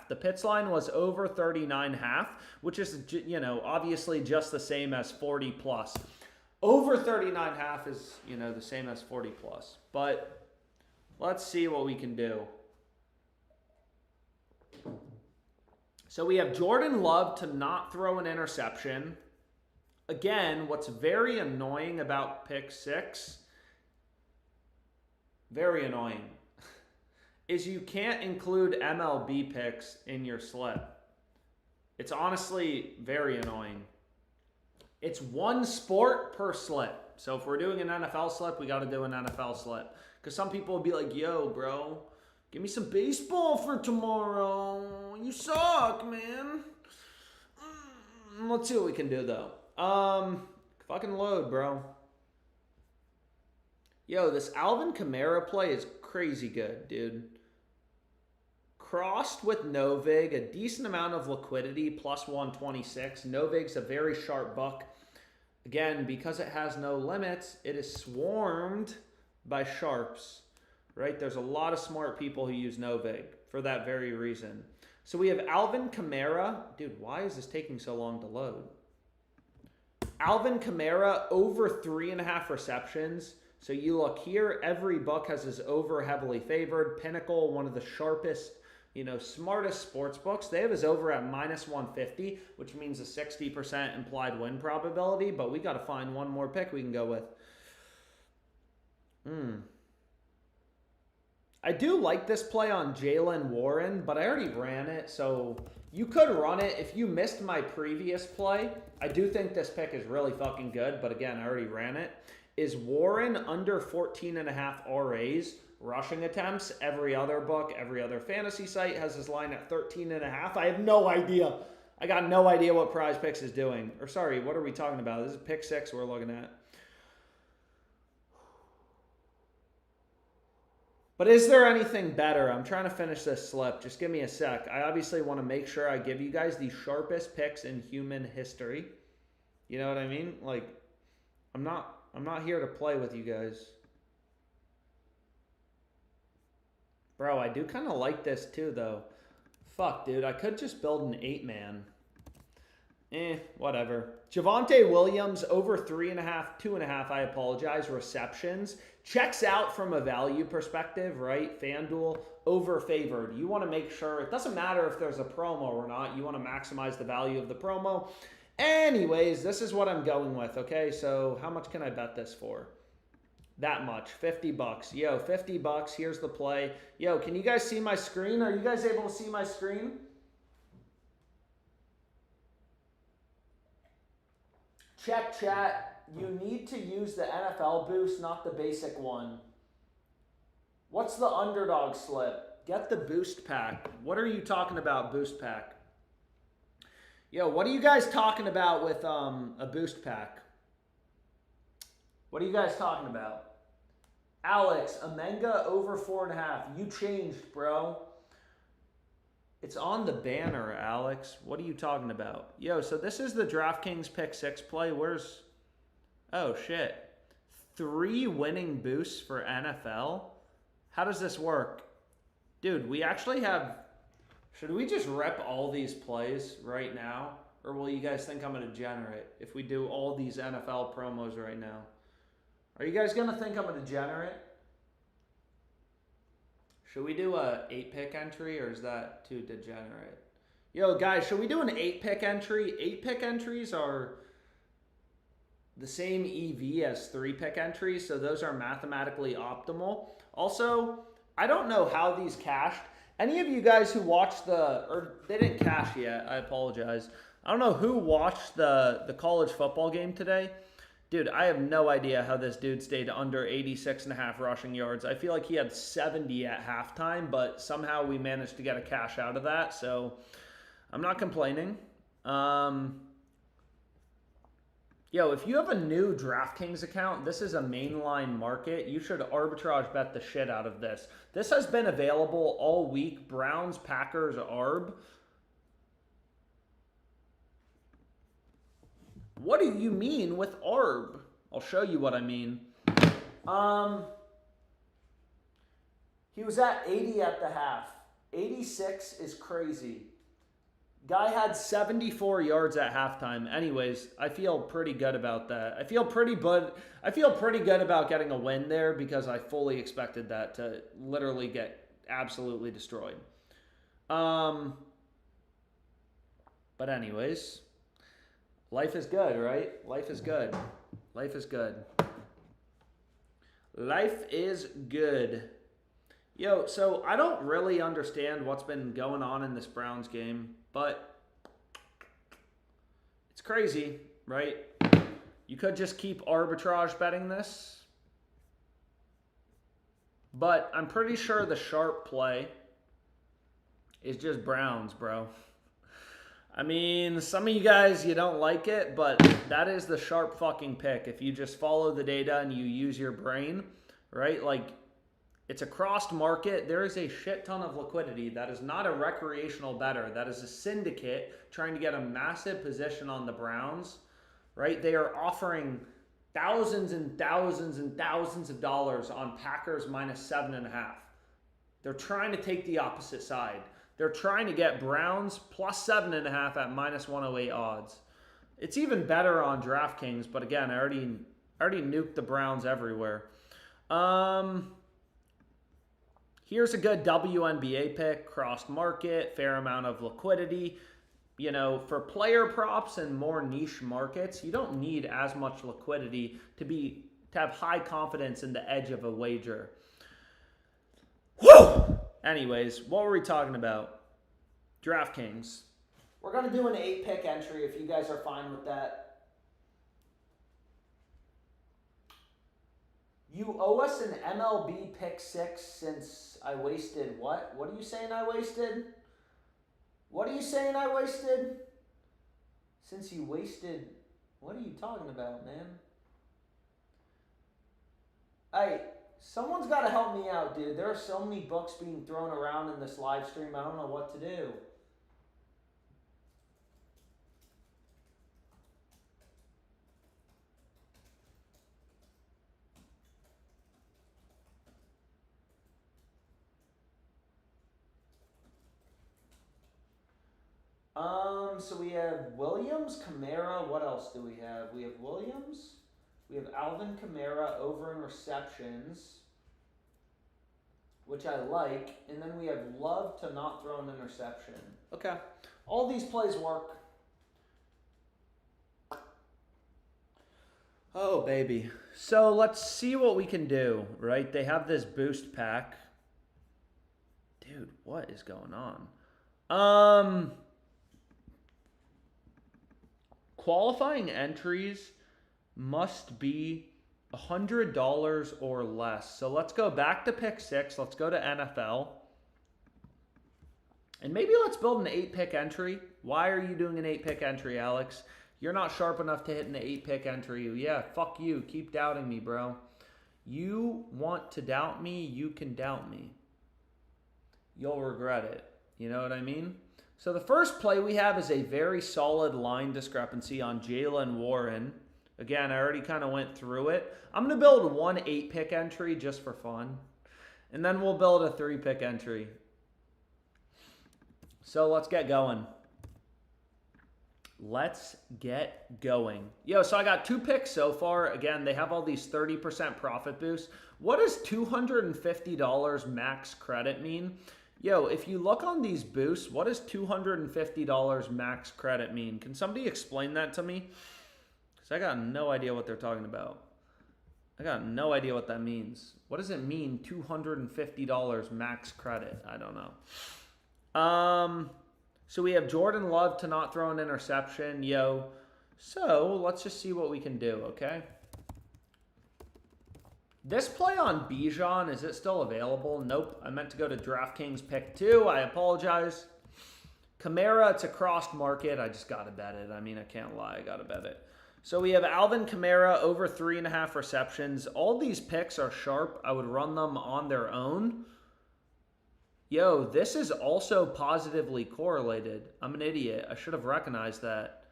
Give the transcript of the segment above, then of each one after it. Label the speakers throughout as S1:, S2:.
S1: The Pitts line was over 39.5, which is, you know, obviously just the same as 40 plus. Over 39.5 is, you know, the same as 40 plus. But let's see what we can do. So we have Jordan Love to not throw an interception. Again, what's very annoying about pick 6, very annoying, is you can't include MLB picks in your slip. It's honestly very annoying. It's one sport per slip. So if we're doing an NFL slip, we got to do an NFL slip. Because some people will be like, yo, bro, give me some baseball for tomorrow. You suck, man. Let's see what we can do, though. Fucking load, bro. Yo, this Alvin Kamara play is crazy good, dude. Crossed with Novig, a decent amount of liquidity, plus 126. Novig's a very sharp buck. Again, because it has no limits, it is swarmed by sharps, right? There's a lot of smart people who use Novig for that very reason. So we have Alvin Kamara. Dude, why is this taking so long to load? Alvin Kamara over 3.5 receptions. So you look here, every book has his over heavily favored. Pinnacle, one of the sharpest, you know, smartest sports books, they have his over at minus 150, which means a 60% implied win probability. But we got to find one more pick we can go with. I do like this play on Jalen Warren, but I already ran it, so you could run it. If you missed my previous play, I do think this pick is really fucking good, but again, I already ran it. Is Warren under 14.5 RAs rushing attempts? Every other book, every other fantasy site has his line at 13.5. I have no idea. I got no idea what PrizePicks is doing. Or sorry, what are we talking about? This is pick 6 we're looking at. But is there anything better? I'm trying to finish this slip. Just give me a sec. I obviously want to make sure I give you guys the sharpest picks in human history. You know what I mean? Like, I'm not here to play with you guys. Bro, I do kind of like this too, though. Fuck, dude. I could just build an 8-man. Whatever. Javonte Williams, over 3.5, 2.5, I apologize, receptions. Checks out from a value perspective, right? FanDuel, over favored. You want to make sure, it doesn't matter if there's a promo or not. You want to maximize the value of the promo. Anyways, this is what I'm going with, okay? So how much can I bet this for? That much, 50 bucks. Yo, 50 bucks, here's the play. Yo, can you guys see my screen? Are you guys able to see my screen? Check chat. You need to use the NFL boost, not the basic one. What's the Underdog slip? Get the boost pack. What are you talking about, boost pack? Yo, what are you guys talking about with a boost pack? What are you guys talking about? Alex, Amenga over 4.5. You changed, bro. It's on the banner, Alex. What are you talking about? Yo, so this is the DraftKings pick 6 play. Where's... Oh, shit. 3 winning boosts for NFL? How does this work? Dude, we actually have... Should we just rep all these plays right now? Or will you guys think I'm a degenerate if we do all these NFL promos right now? Are you guys going to think I'm a degenerate? Should we do a 8-pick entry, or is that too degenerate? Yo, guys, should we do an 8-pick entry? 8-pick entries are the same EV as 3-pick entries, so those are mathematically optimal. Also, I don't know how these cashed. Any of you guys who watched or they didn't cash yet, I apologize. I don't know who watched the college football game today. Dude, I have no idea how this dude stayed under 86.5 rushing yards. I feel like he had 70 at halftime, but somehow we managed to get a cash out of that, so I'm not complaining. Yo, if you have a new DraftKings account, this is a mainline market. You should arbitrage bet the shit out of this. This has been available all week. Browns, Packers, Arb. What do you mean with Arb? I'll show you what I mean. He was at 80 at the half. 86 is crazy. Guy had 74 yards at halftime. Anyways, I feel pretty good about that. I feel pretty good about getting a win there because I fully expected that to literally get absolutely destroyed. But anyways, life is good, right? Life is good. Life is good. Life is good. Yo, so I don't really understand what's been going on in this Browns game, but it's crazy, right? You could just keep arbitrage betting this, but I'm pretty sure the sharp play is just Browns, bro. I mean, some of you guys, you don't like it, but that is the sharp fucking pick. If you just follow the data and you use your brain, right? Like, it's a crossed market. There is a shit ton of liquidity. That is not a recreational bettor. That is a syndicate trying to get a massive position on the Browns, right? They are offering thousands and thousands and thousands of dollars on Packers -7.5. They're trying to take the opposite side. They're trying to get Browns +7.5 at -108 odds. It's even better on DraftKings, but again, I already nuked the Browns everywhere. Here's a good WNBA pick, crossed market, fair amount of liquidity. You know, for player props and more niche markets, you don't need as much liquidity to have high confidence in the edge of a wager. Whew! Anyways, what were we talking about? DraftKings. We're going to do an 8-pick entry if you guys are fine with that. You owe us an MLB Pick6 since I wasted what? What are you saying I wasted? What are you saying I wasted? Since you wasted... What are you talking about, man? Hey, someone's got to help me out, dude. There are so many books being thrown around in this live stream. I don't know what to do. So we have Williams, Kamara. What else do we have? We have Williams. We have Alvin Kamara over in receptions, which I like. And then we have Love to not throw an interception. Okay. All these plays work. Oh, baby. So let's see what we can do, right? They have this boost pack. Dude, what is going on? Qualifying entries must be $100 or less. So let's go back to Pick6. Let's go to NFL. And maybe let's build an 8-pick entry. Why are you doing an 8-pick entry, Alex? You're not sharp enough to hit an 8-pick entry. Yeah, fuck you. Keep doubting me, bro. You want to doubt me, you can doubt me. You'll regret it. You know what I mean? So the first play we have is a very solid line discrepancy on Jaylen Warren. Again, I already kind of went through it. I'm going to build one 8-pick entry just for fun. And then we'll build a 3-pick entry. So let's get going. Let's get going. Yo, so I got 2 picks so far. Again, they have all these 30% profit boosts. What does $250 max credit mean? Yo, if you look on these boosts, what does $250 max credit mean? Can somebody explain that to me? Because I got no idea what they're talking about. I got no idea what that means. What does it mean, $250 max credit? I don't know. So we have Jordan Love to not throw an interception. Yo, so let's just see what we can do, okay? This play on Bijan, is it still available? Nope. I meant to go to DraftKings pick 2. I apologize. Kamara, it's a crossed market. I just got to bet it. I mean, I can't lie. I got to bet it. So we have Alvin Kamara over 3.5 receptions. All these picks are sharp. I would run them on their own. Yo, this is also positively correlated. I'm an idiot. I should have recognized that.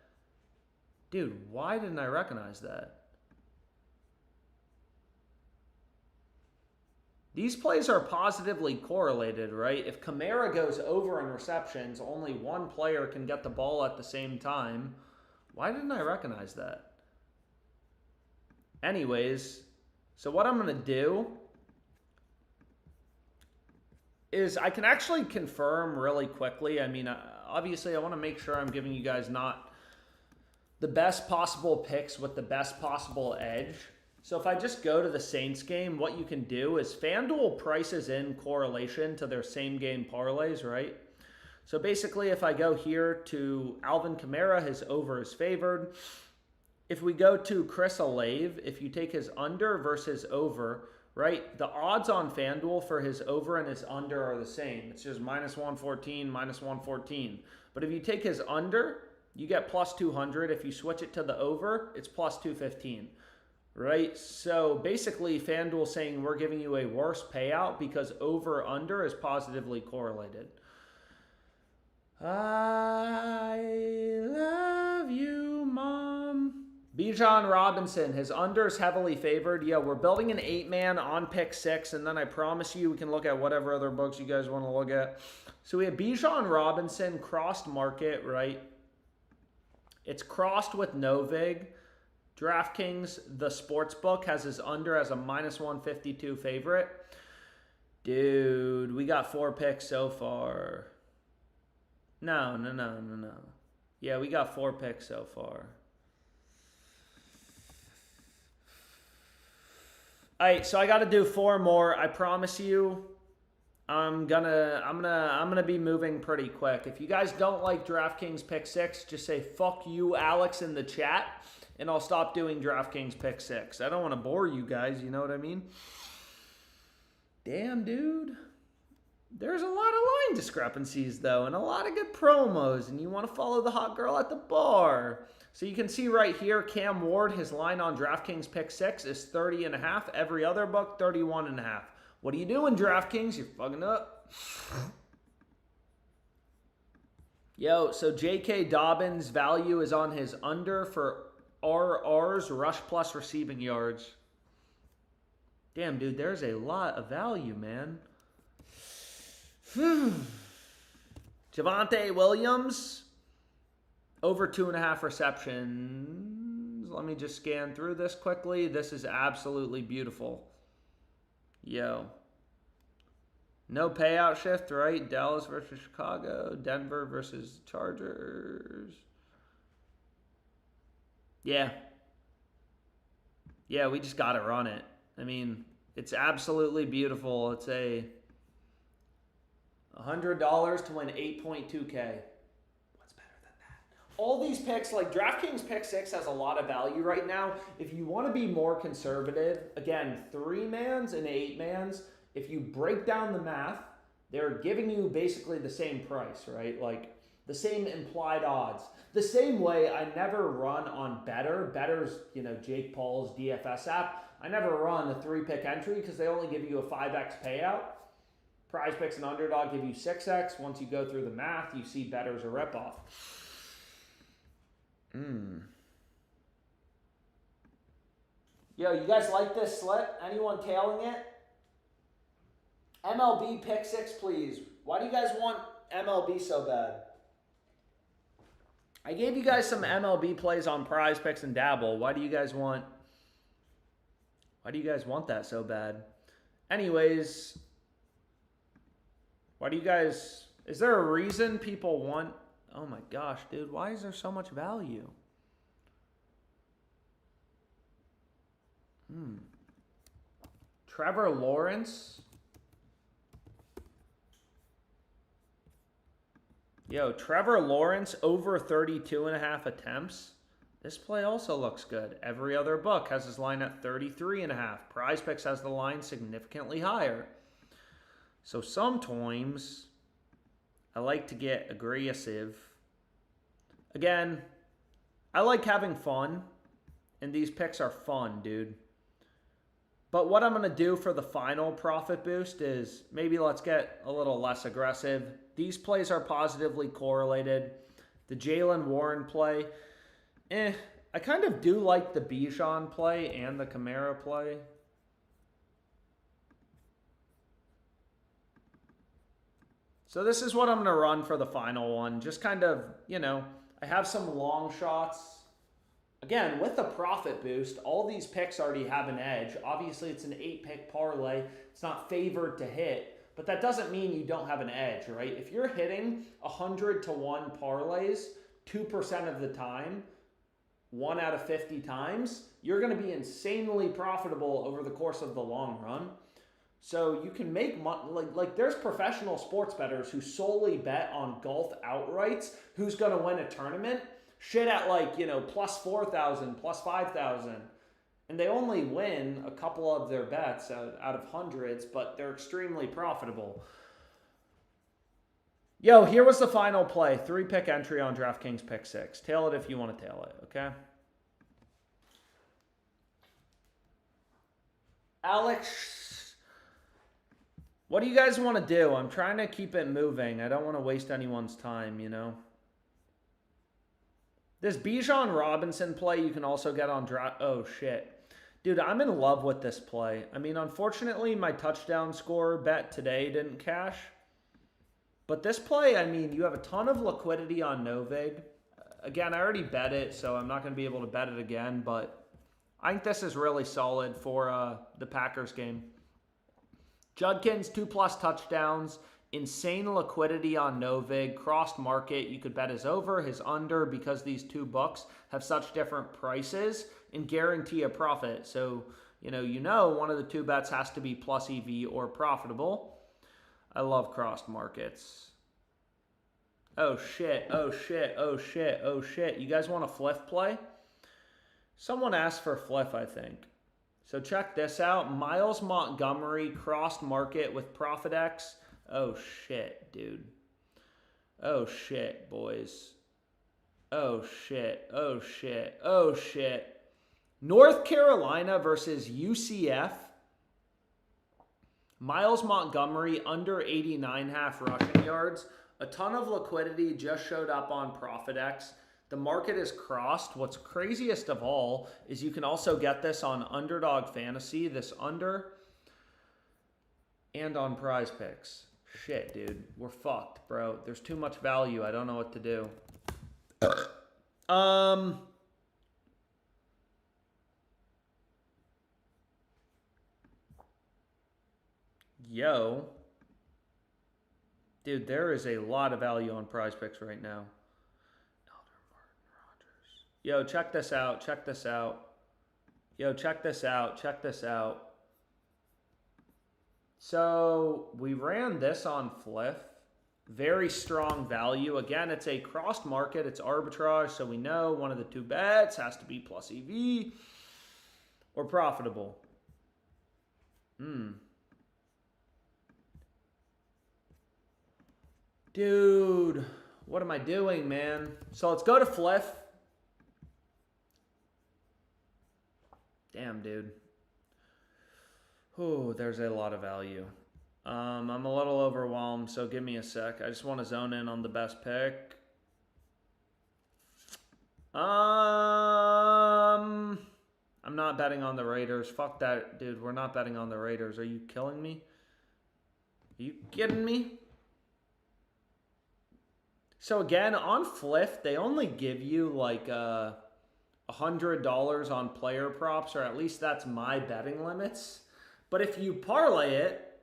S1: Dude, why didn't I recognize that? These plays are positively correlated, right? If Kamara goes over in receptions, only one player can get the ball at the same time. Why didn't I recognize that? Anyways, so what I'm going to do is I can actually confirm really quickly. I mean, obviously I want to make sure I'm giving you guys not the best possible picks with the best possible edge. So if I just go to the Saints game, what you can do is FanDuel prices in correlation to their same game parlays, right? So basically if I go here to Alvin Kamara, his over is favored. If we go to Chris Olave, if you take his under versus over, right? The odds on FanDuel for his over and his under are the same. It's just minus 114, minus 114. But if you take his under, you get plus 200. If you switch it to the over, it's plus 215. Right? So basically, FanDuel saying we're giving you a worse payout because over-under is positively correlated. I love you, Mom. Bijan Robinson, his under is heavily favored. Yeah, we're building an 8-man on pick 6, and then I promise you we can look at whatever other books you guys want to look at. So we have Bijan Robinson, crossed market, right? It's crossed with Novig. DraftKings, the sports book, has his under as a minus 152 favorite. Dude, we got 4 picks so far. No. Yeah, we got 4 picks so far. All right, so I got to do 4 more. I promise you, I'm gonna be moving pretty quick. If you guys don't like DraftKings Pick 6, just say fuck you, Alex, in the chat. And I'll stop doing DraftKings Pick 6. I don't want to bore you guys, you know what I mean? Damn, dude. There's a lot of line discrepancies, though, and a lot of good promos, and you want to follow the hot girl at the bar. So you can see right here, Cam Ward, his line on DraftKings Pick 6 is 30.5. Every other book, 31.5. What are you doing, DraftKings? You're fucking up. Yo, so J.K. Dobbins' value is on his under for RR's rush plus receiving yards. Damn, dude, there's a lot of value, man. Javonte Williams, over 2.5 receptions. Let me just scan through this quickly. This is absolutely beautiful. Yo. No payout shift, right? Dallas versus Chicago. Denver versus Chargers. Yeah. Yeah, we just got to run it. I mean, it's absolutely beautiful. It's a $100 to win 8.2K. What's better than that? All these picks, like DraftKings Pick 6 has a lot of value right now. If you want to be more conservative, again, 3-mans and 8-mans, if you break down the math, they're giving you basically the same price, right? Like the same implied odds. The same way I never run on Better. Better's, Jake Paul's DFS app. I never run the 3-pick entry because they only give you a 5x payout. PrizePicks and Underdog give you 6x. Once you go through the math, you see Better's a ripoff. Yo, you guys like this slip? Anyone tailing it? MLB Pick 6, please. Why do you guys want MLB so bad? I gave you guys some MLB plays on PrizePicks and Dabble. Why do you guys want that so bad? Anyways, is there a reason people want, oh my gosh, dude, why is there so much value? Trevor Lawrence. Yo, Trevor Lawrence over 32.5 attempts. This play also looks good. Every other book has his line at 33.5. PrizePicks has the line significantly higher. So sometimes I like to get aggressive. Again, I like having fun, and these picks are fun, dude. But what I'm going to do for the final profit boost is maybe let's get a little less aggressive. These plays are positively correlated. The Jaylen Warren play, I kind of do like the Bijan play and the Kamara play. So this is what I'm going to run for the final one. Just kind of, you know, I have some long shots. Again, with the profit boost, all these picks already have an edge. Obviously, it's an 8-pick parlay. It's not favored to hit, but that doesn't mean you don't have an edge, right? If you're hitting 100 to 1 parlays 2% of the time, 1 out of 50 times, you're going to be insanely profitable over the course of the long run. So you can make money, like there's professional sports bettors who solely bet on golf outrights, who's going to win a tournament, shit at like, you know, plus 4,000, plus 5,000. And they only win a couple of their bets out of hundreds, but they're extremely profitable. Yo, here was the final play. 3-pick entry on DraftKings Pick6. Tail it if you want to tail it, okay? Alex, what do you guys want to do? I'm trying to keep it moving. I don't want to waste anyone's time, you know? This Bijan Robinson play you can also get on draft. Oh, shit. Dude, I'm in love with this play. I mean, unfortunately, my touchdown score bet today didn't cash. But this play, I mean, you have a ton of liquidity on Novig. Again, I already bet it, so I'm not going to be able to bet it again. But I think this is really solid for the Packers game. Judkins, 2+ touchdowns. Insane liquidity on Novig. Crossed market. You could bet his over, his under, because these two books have such different prices and guarantee a profit. So, you know, one of the two bets has to be plus EV or profitable. I love crossed markets. Oh, shit. Oh, shit. Oh, shit. Oh, shit. You guys want a Fliff play? Someone asked for Fliff, I think. So check this out. Miles Montgomery crossed market with ProfitX. Oh, shit, dude. Oh, shit, boys. Oh, shit. Oh, shit. Oh, shit. North Carolina versus UCF. Miles Montgomery under 89.5 rushing yards. A ton of liquidity just showed up on ProfitX. The market is crossed. What's craziest of all is you can also get this on Underdog Fantasy, this under, and on PrizePicks. Shit, dude. We're fucked, bro. There's too much value. I don't know what to do. Yo. Dude, there is a lot of value on PrizePicks right now. Yo, check this out. Check this out. Yo, check this out. Check this out. So we ran this on Fliff. Very strong value. Again, it's a crossed market. It's arbitrage. So we know one of the two bets has to be plus EV or profitable. Dude, what am I doing, man? So let's go to Fliff. Damn, dude. Oh, there's a lot of value. I'm a little overwhelmed, so give me a sec. I just want to zone in on the best pick. I'm not betting on the Raiders. Fuck that, dude. We're not betting on the Raiders. Are you killing me? Are you kidding me? So again, on Fliff, they only give you like $100 on player props, or at least that's my betting limits. But if you parlay it,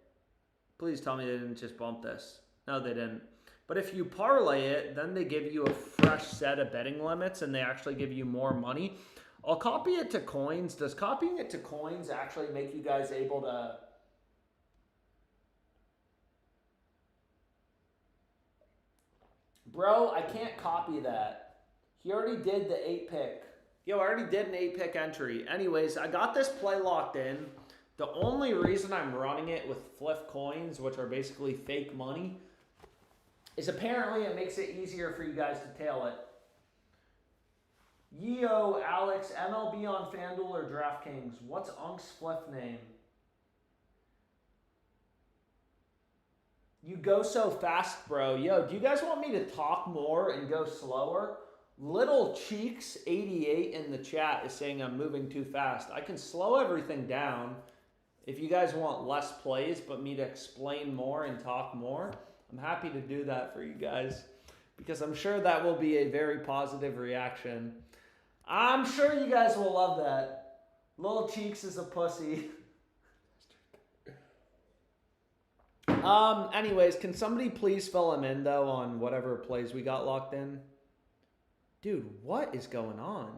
S1: please tell me they didn't just bump this. No, they didn't. But if you parlay it, then they give you a fresh set of betting limits and they actually give you more money. I'll copy it to coins. Does copying it to coins actually make you guys able to... Bro, I can't copy that. He already did the 8-pick. Yo, I already did an 8-pick entry. Anyways, I got this play locked in. The only reason I'm running it with Fliff coins, which are basically fake money, is apparently it makes it easier for you guys to tail it. Yo, Alex, MLB on FanDuel or DraftKings? What's Unk's Fliff name? You go so fast, bro. Yo, do you guys want me to talk more and go slower? Little Cheeks 88 in the chat is saying I'm moving too fast. I can slow everything down if you guys want less plays but me to explain more and talk more. I'm happy to do that for you guys because I'm sure that will be a very positive reaction. I'm sure you guys will love that. Lil Cheeks is a pussy. Anyways, can somebody please fill him in, though, on whatever plays we got locked in? Dude, what is going on?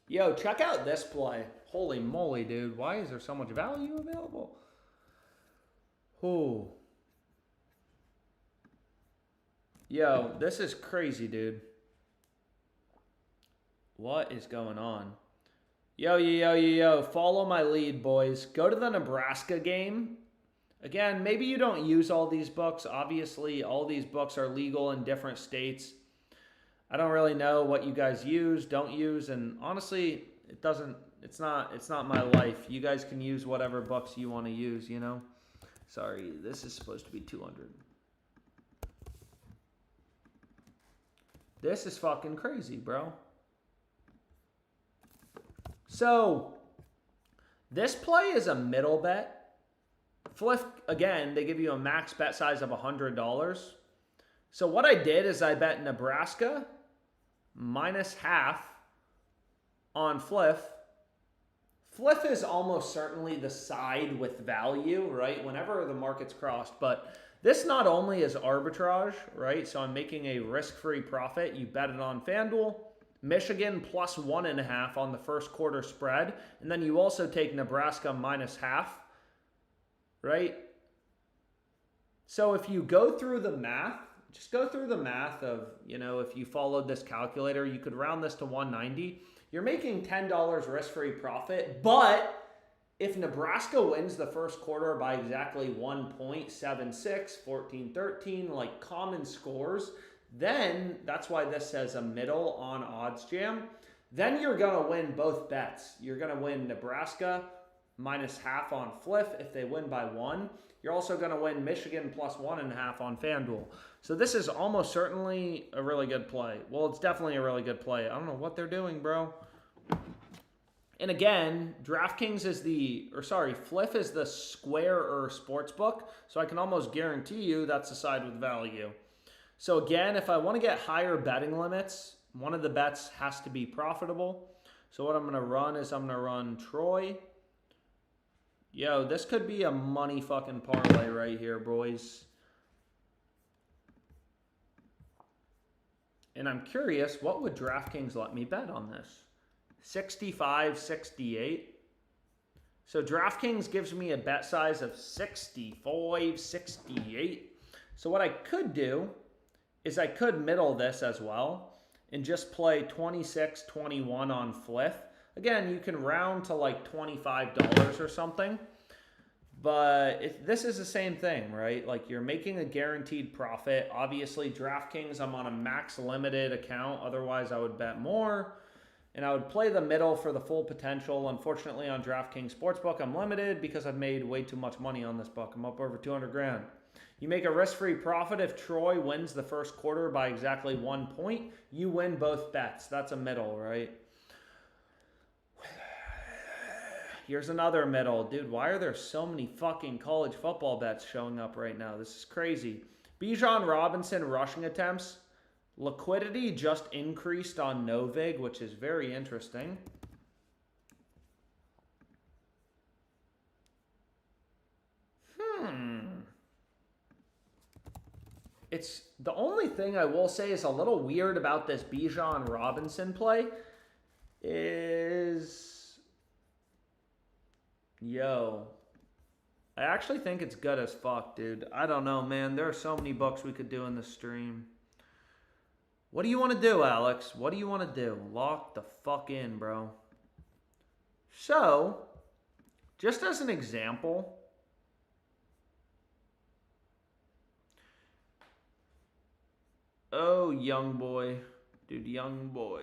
S1: Yo, check out this play. Holy moly, dude. Why is there so much value available? Ooh. Yo, this is crazy, dude. What is going on? Yo. Follow my lead, boys. Go to the Nebraska game. Again, maybe you don't use all these books. Obviously, all these books are legal in different states. I don't really know what you guys use, don't use, and honestly, it's not my life. You guys can use whatever books you want to use, you know? Sorry, this is supposed to be 200. This is fucking crazy, bro. So, this play is a middle bet. Flip, again, they give you a max bet size of $100. So what I did is I bet Nebraska minus half on Fliff. Fliff is almost certainly the side with value, right? Whenever the market's crossed. But this not only is arbitrage, right? So I'm making a risk-free profit. You bet it on FanDuel. Michigan plus 1.5 on the first quarter spread. And then you also take Nebraska minus half, right? So if you go through the math, just go through the math of, you know, if you followed this calculator, you could round this to 190. You're making $10 risk-free profit, but if Nebraska wins the first quarter by exactly 1.76, 14-13, like common scores, then that's why this says a middle on Odds Jam. Then you're going to win both bets. You're going to win Nebraska minus half on Fliff if they win by 1. You're also going to win Michigan plus 1.5 on FanDuel. So this is almost certainly a really good play. Well, it's definitely a really good play. I don't know what they're doing, bro. And again, DraftKings is Fliff is the squarer sports book. So I can almost guarantee you that's the side with value. So again, if I want to get higher betting limits, one of the bets has to be profitable. So what I'm going to run is I'm going to run Troy. Yo, this could be a money fucking parlay right here, boys. And I'm curious, what would DraftKings let me bet on this? 65, 68. So DraftKings gives me a bet size of 65, 68. So what I could do is I could middle this as well and just play 26, 21 on Fliff. Again, you can round to like $25 or something. But this is the same thing, right? Like you're making a guaranteed profit. Obviously, DraftKings, I'm on a max limited account. Otherwise, I would bet more. And I would play the middle for the full potential. Unfortunately, on DraftKings Sportsbook, I'm limited because I've made way too much money on this book. I'm up over 200 grand. You make a risk-free profit if Troy wins the first quarter by exactly 1 point. You win both bets. That's a middle, right? Here's another middle. Dude, why are there so many fucking college football bets showing up right now? This is crazy. Bijan Robinson rushing attempts. Liquidity just increased on Novig, which is very interesting. It's the only thing I will say is a little weird about this Bijan Robinson play is, yo, I actually think it's good as fuck, dude. I don't know, man. There are so many books we could do in the stream. What do you want to do, Alex? What do you want to do? Lock the fuck in, bro. So, just as an example, oh, young boy. Dude, young boy.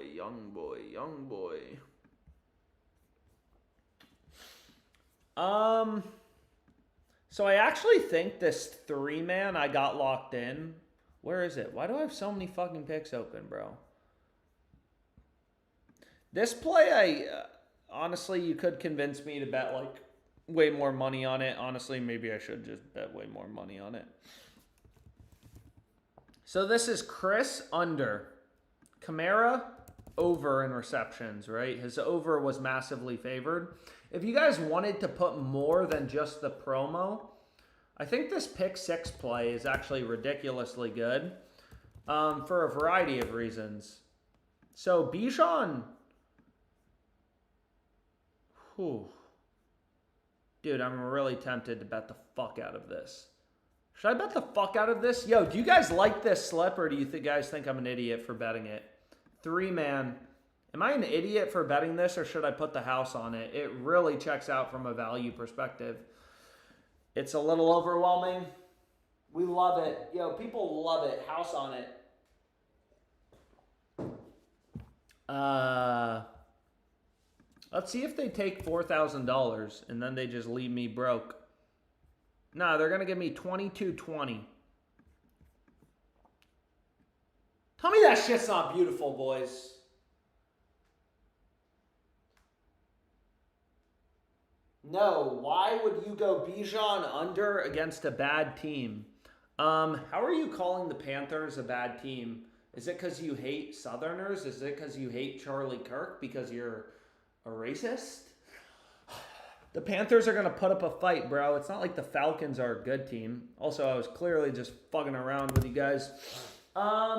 S1: So I actually think this 3-man I got locked in. Where is it? Why do I have so many fucking picks open, bro? This play, honestly, you could convince me to bet like way more money on it. Honestly, maybe I should just bet way more money on it. So this is Chris under. Kamara over in receptions, right? His over was massively favored. If you guys wanted to put more than just the promo, I think this pick 6 play is actually ridiculously good for a variety of reasons. So Bijan, dude, I'm really tempted to bet the fuck out of this. Should I bet the fuck out of this? Yo, do you guys like this slip, or do you guys think I'm an idiot for betting it? 3-man. Am I an idiot for betting this, or should I put the house on it? It really checks out from a value perspective. It's a little overwhelming. We love it. Yo, people love it. House on it. Let's see if they take $4,000 and then they just leave me broke. No, they're going to give me $22.20. Tell me that shit's not beautiful, boys. No, why would you go Bijan under against a bad team? How are you calling the Panthers a bad team? Is it because you hate Southerners? Is it because you hate Charlie Kirk because you're a racist? The Panthers are going to put up a fight, bro. It's not like the Falcons are a good team. Also, I was clearly just fucking around with you guys. No.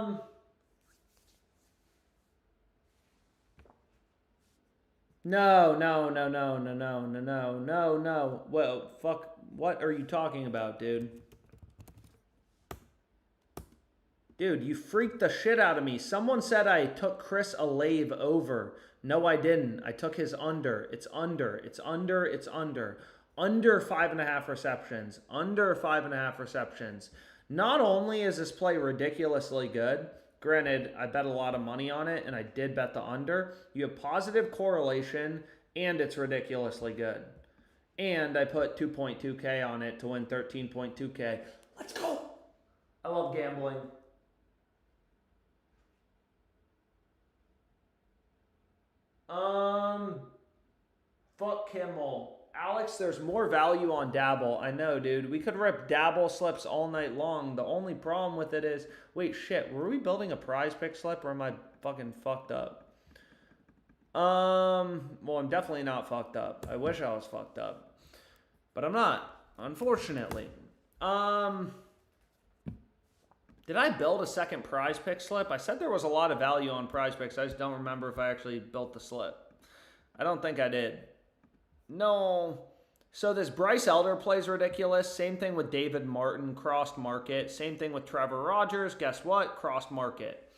S1: Well, fuck. What are you talking about, dude? Dude, you freaked the shit out of me. Someone said I took Chris Olave over. No, I didn't. I took his under. It's under. It's under. It's under. Under 5.5 receptions. Under 5.5 receptions. Not only is this play ridiculously good, granted, I bet a lot of money on it, and I did bet the under. You have positive correlation, and it's ridiculously good. And I put 2.2K on it to win 13.2K. Let's go. I love gambling. Fuck Kimmel. Alex, there's more value on Dabble. I know, dude. We could rip Dabble slips all night long. The only problem with it is, wait, shit, were we building a prize pick slip or am I fucking fucked up? Well, I'm definitely not fucked up. I wish I was fucked up. But I'm not, unfortunately. Did I build a second prize pick slip? I said there was a lot of value on prize picks. I just don't remember if I actually built the slip. I don't think I did. No. So this Bryce Elder plays ridiculous. Same thing with David Martin, crossed market. Same thing with Trevor Rogers. Guess what? Crossed market.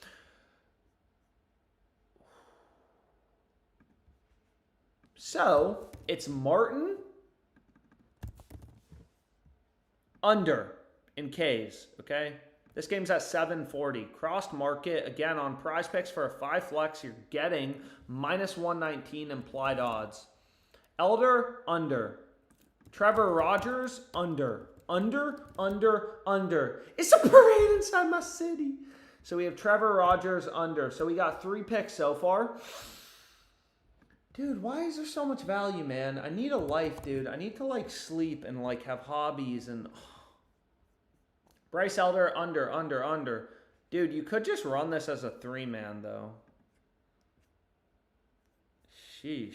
S1: So it's Martin under in Ks, okay? This game's at 740. Crossed market, again, on prize picks for a 5 flex, you're getting minus 119 implied odds. Elder, under. Trevor Rogers, under. Under. It's a parade inside my city. So we have Trevor Rogers, under. So we got 3 picks so far. Dude, why is there so much value, man? I need a life, dude. I need to, like, sleep and, like, have hobbies and... Bryce Elder, under. Dude, you could just run this as a 3-man, though. Sheesh.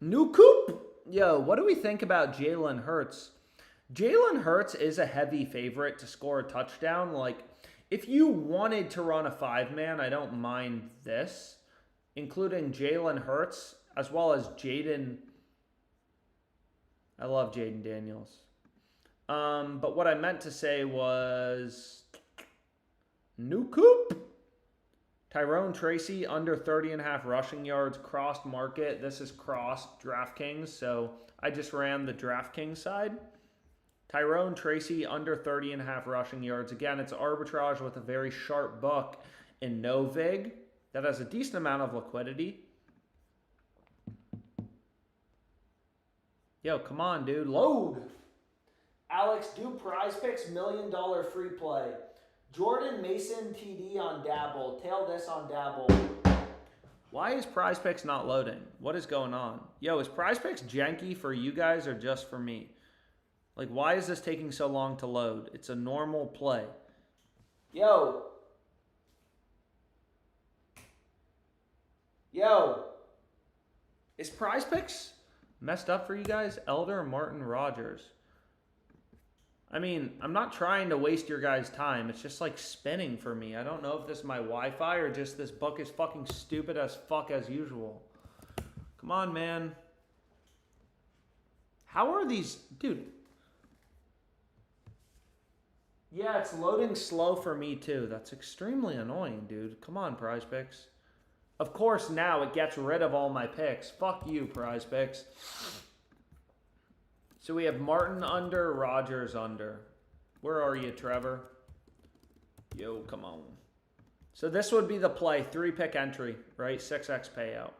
S1: New Coop? Yo, what do we think about Jalen Hurts? Jalen Hurts is a heavy favorite to score a touchdown. Like, if you wanted to run a 5-man, I don't mind this, including Jalen Hurts, as well as Jaden... I love Jaden Daniels. But what I meant to say was New Coop. Tyrone Tracy under 30.5 rushing yards, crossed market. This is crossed DraftKings, so I just ran the DraftKings side. Tyrone Tracy under 30.5 rushing yards. Again, it's arbitrage with a very sharp book in no vig that has a decent amount of liquidity. Yo, come on, dude. Load. Alex, do prize picks $1 million free play. Jordan Mason TD on Dabble. Tail this on Dabble. Why is PrizePicks not loading? What is going on? Yo, is PrizePicks janky for you guys or just for me? Like, why is this taking so long to load? It's a normal play. Yo. Yo. Is PrizePicks messed up for you guys? Elder Martin Rogers. I mean, I'm not trying to waste your guys' time. It's just like spinning for me. I don't know if this is my Wi-Fi or just this book is fucking stupid as fuck as usual. Come on, man. How are these... Dude. Yeah, it's loading slow for me too. That's extremely annoying, dude. Come on, PrizePicks. Of course, now it gets rid of all my picks. Fuck you, PrizePicks. So we have Martin under, Rogers under. Where are you, Trevor? Yo, come on. So this would be the play. 3-pick entry, right? 6x payout.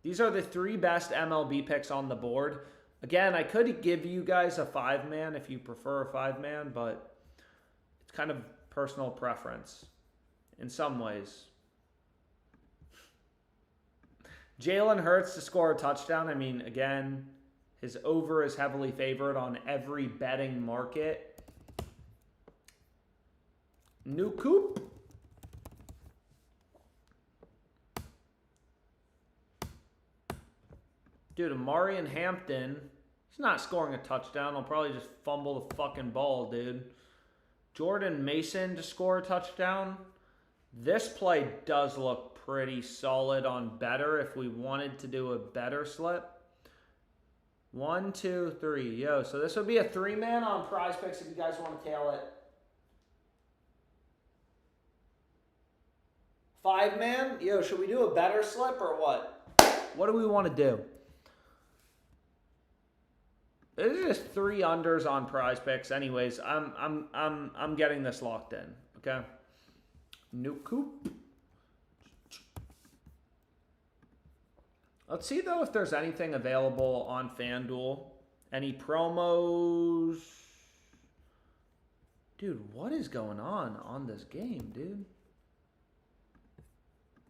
S1: These are the 3 best MLB picks on the board. Again, I could give you guys a 5-man if you prefer a 5-man, but it's kind of personal preference in some ways. Jalen Hurts to score a touchdown. I mean, again... His over is heavily favored on every betting market. New Coop. Dude, Amari and Hampton. He's not scoring a touchdown. He'll probably just fumble the fucking ball, dude. Jordan Mason to score a touchdown. This play does look pretty solid on better if we wanted to do a better slip. 1, 2, 3. Yo, so this would be a 3-man on PrizePicks if you guys want to tail it. 5-man? Yo, should we do a better slip or what? What do we want to do? This is just 3 unders on PrizePicks. Anyways, I'm getting this locked in. Okay. New Coop. Let's see, though, if there's anything available on FanDuel. Any promos? Dude, what is going on this game, dude?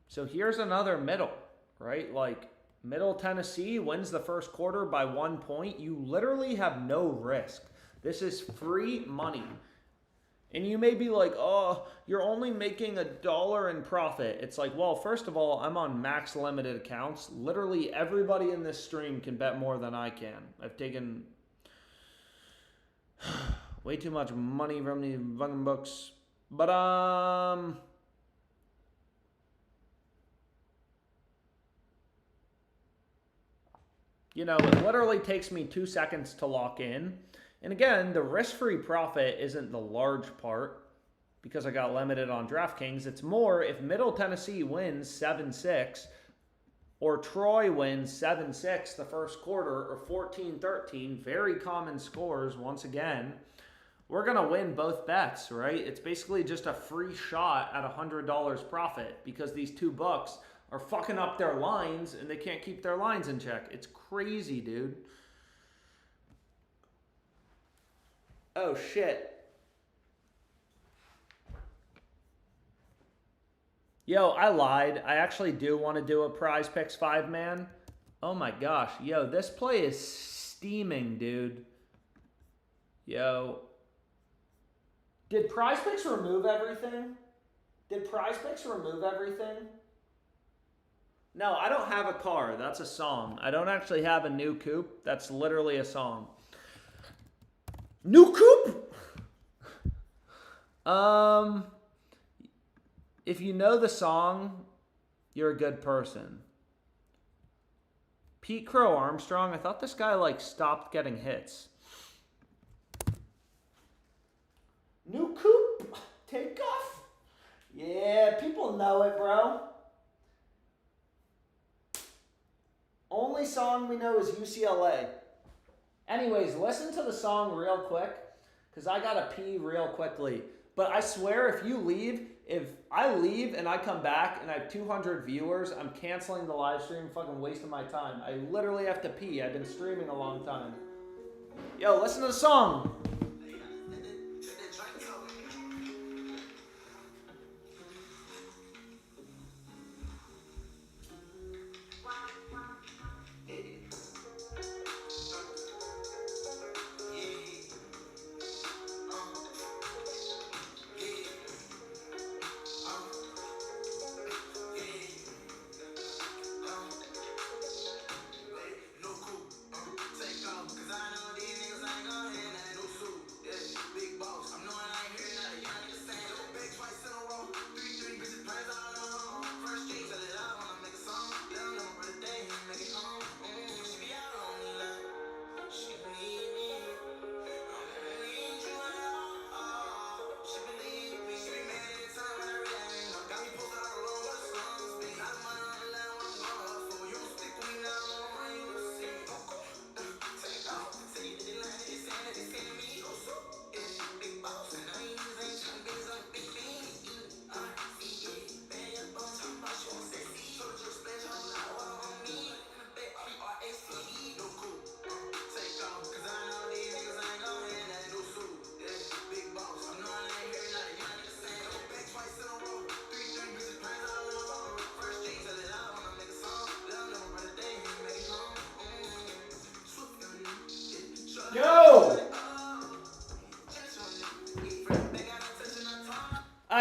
S1: So here's another middle, right? Like, Middle Tennessee wins the first quarter by 1 point. You literally have no risk. This is free money. And you may be like, oh, you're only making $1 in profit. It's like, well, first of all, I'm on max limited accounts. Literally everybody in this stream can bet more than I can. I've taken way too much money from these fucking books. But, you know, it literally takes me 2 seconds to lock in. And again, the risk-free profit isn't the large part because I got limited on DraftKings. It's more if Middle Tennessee wins 7-6 or Troy wins 7-6 the first quarter or 14-13, very common scores once again, we're going to win both bets, right? It's basically just a free shot at $100 profit because these 2 books are fucking up their lines and they can't keep their lines in check. It's crazy, dude. Oh, shit. Yo, I lied. I actually do want to do a PrizePicks 5-man. Oh, my gosh. Yo, this play is steaming, dude. Yo. Did PrizePicks remove everything? Did PrizePicks remove everything? No, I don't have a car. That's a song. I don't actually have a new coupe. That's literally a song. New coupe? If you know the song, you're a good person. Pete Crow Armstrong, I thought this guy like stopped getting hits. New coupe? Takeoff? Yeah, people know it, bro. Only song we know is UCLA. Anyways, listen to the song real quick, because I got to pee real quickly. But I swear, if I leave and I come back and I have 200 viewers, I'm canceling the live stream, fucking wasting my time. I literally have to pee. I've been streaming a long time. Yo, listen to the song.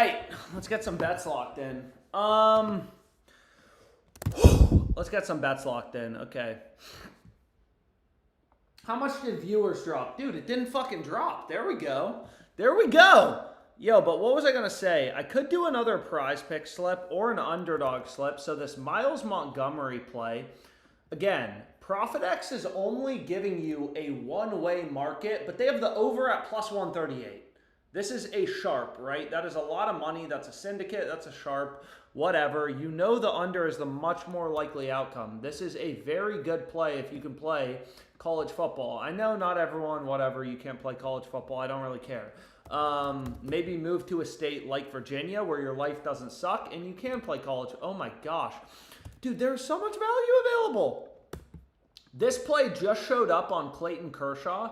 S1: right, let's get some bets locked in. Let's get some bets locked in. Okay. How much did viewers drop? Dude, it didn't fucking drop. There we go. There we go. Yo, but what was I going to say? I could do another prize pick slip or an underdog slip. So this Miles Montgomery play, again, ProfitX is only giving you a one-way market, but they have the over at plus 138. This is a sharp, right? That is a lot of money. That's a syndicate. That's a sharp. Whatever. You know the under is the much more likely outcome. This is a very good play if you can play college football. I know not everyone, whatever, you can't play college football. I don't really care. Maybe move to a state like Virginia where your life doesn't suck and you can play college. Oh my gosh. Dude, there's so much value available. This play just showed up on Clayton Kershaw.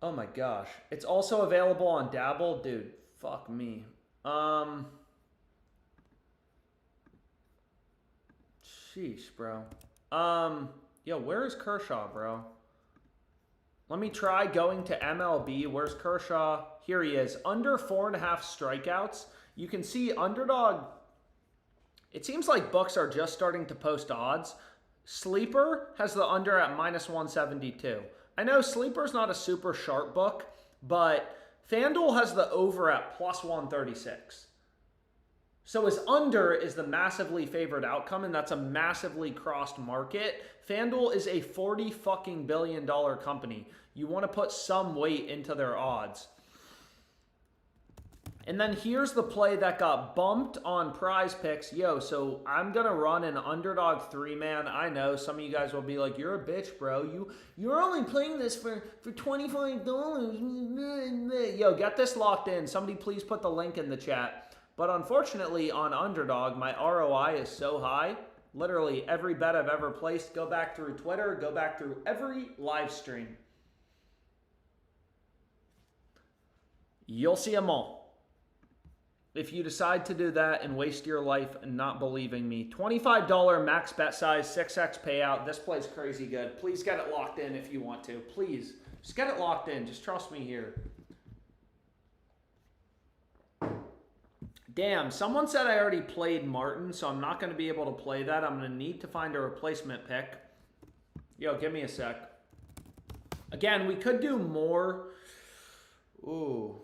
S1: Oh my gosh. It's also available on Dabble. Dude, fuck me. Sheesh, bro. Yo, where is Kershaw, bro? Let me try going to MLB. Where's Kershaw? Here he is. Under 4.5 strikeouts. You can see Underdog. It seems like books are just starting to post odds. Sleeper has the under at minus 172. I know Sleeper's not a super sharp book, but FanDuel has the over at plus 136. So his under is the massively favored outcome, and that's a massively crossed market. FanDuel is a $40 billion company. You want to put some weight into their odds. And then here's the play that got bumped on PrizePicks. Yo, so I'm going to run an Underdog 3-man. I know some of you guys will be like, you're a bitch, bro. You're only playing this for $25. Yo, get this locked in. Somebody please put the link in the chat. But unfortunately, on Underdog, my ROI is so high. Literally every bet I've ever placed, go back through Twitter, go back through every live stream. You'll see them all. If you decide to do that and waste your life not believing me. $25 max bet size, 6x payout. This play's crazy good. Please get it locked in if you want to. Please, just get it locked in. Just trust me here. Damn, someone said I already played Martin, so I'm not going to be able to play that. I'm going to need to find a replacement pick. Yo, give me a sec. Again, we could do more. Ooh.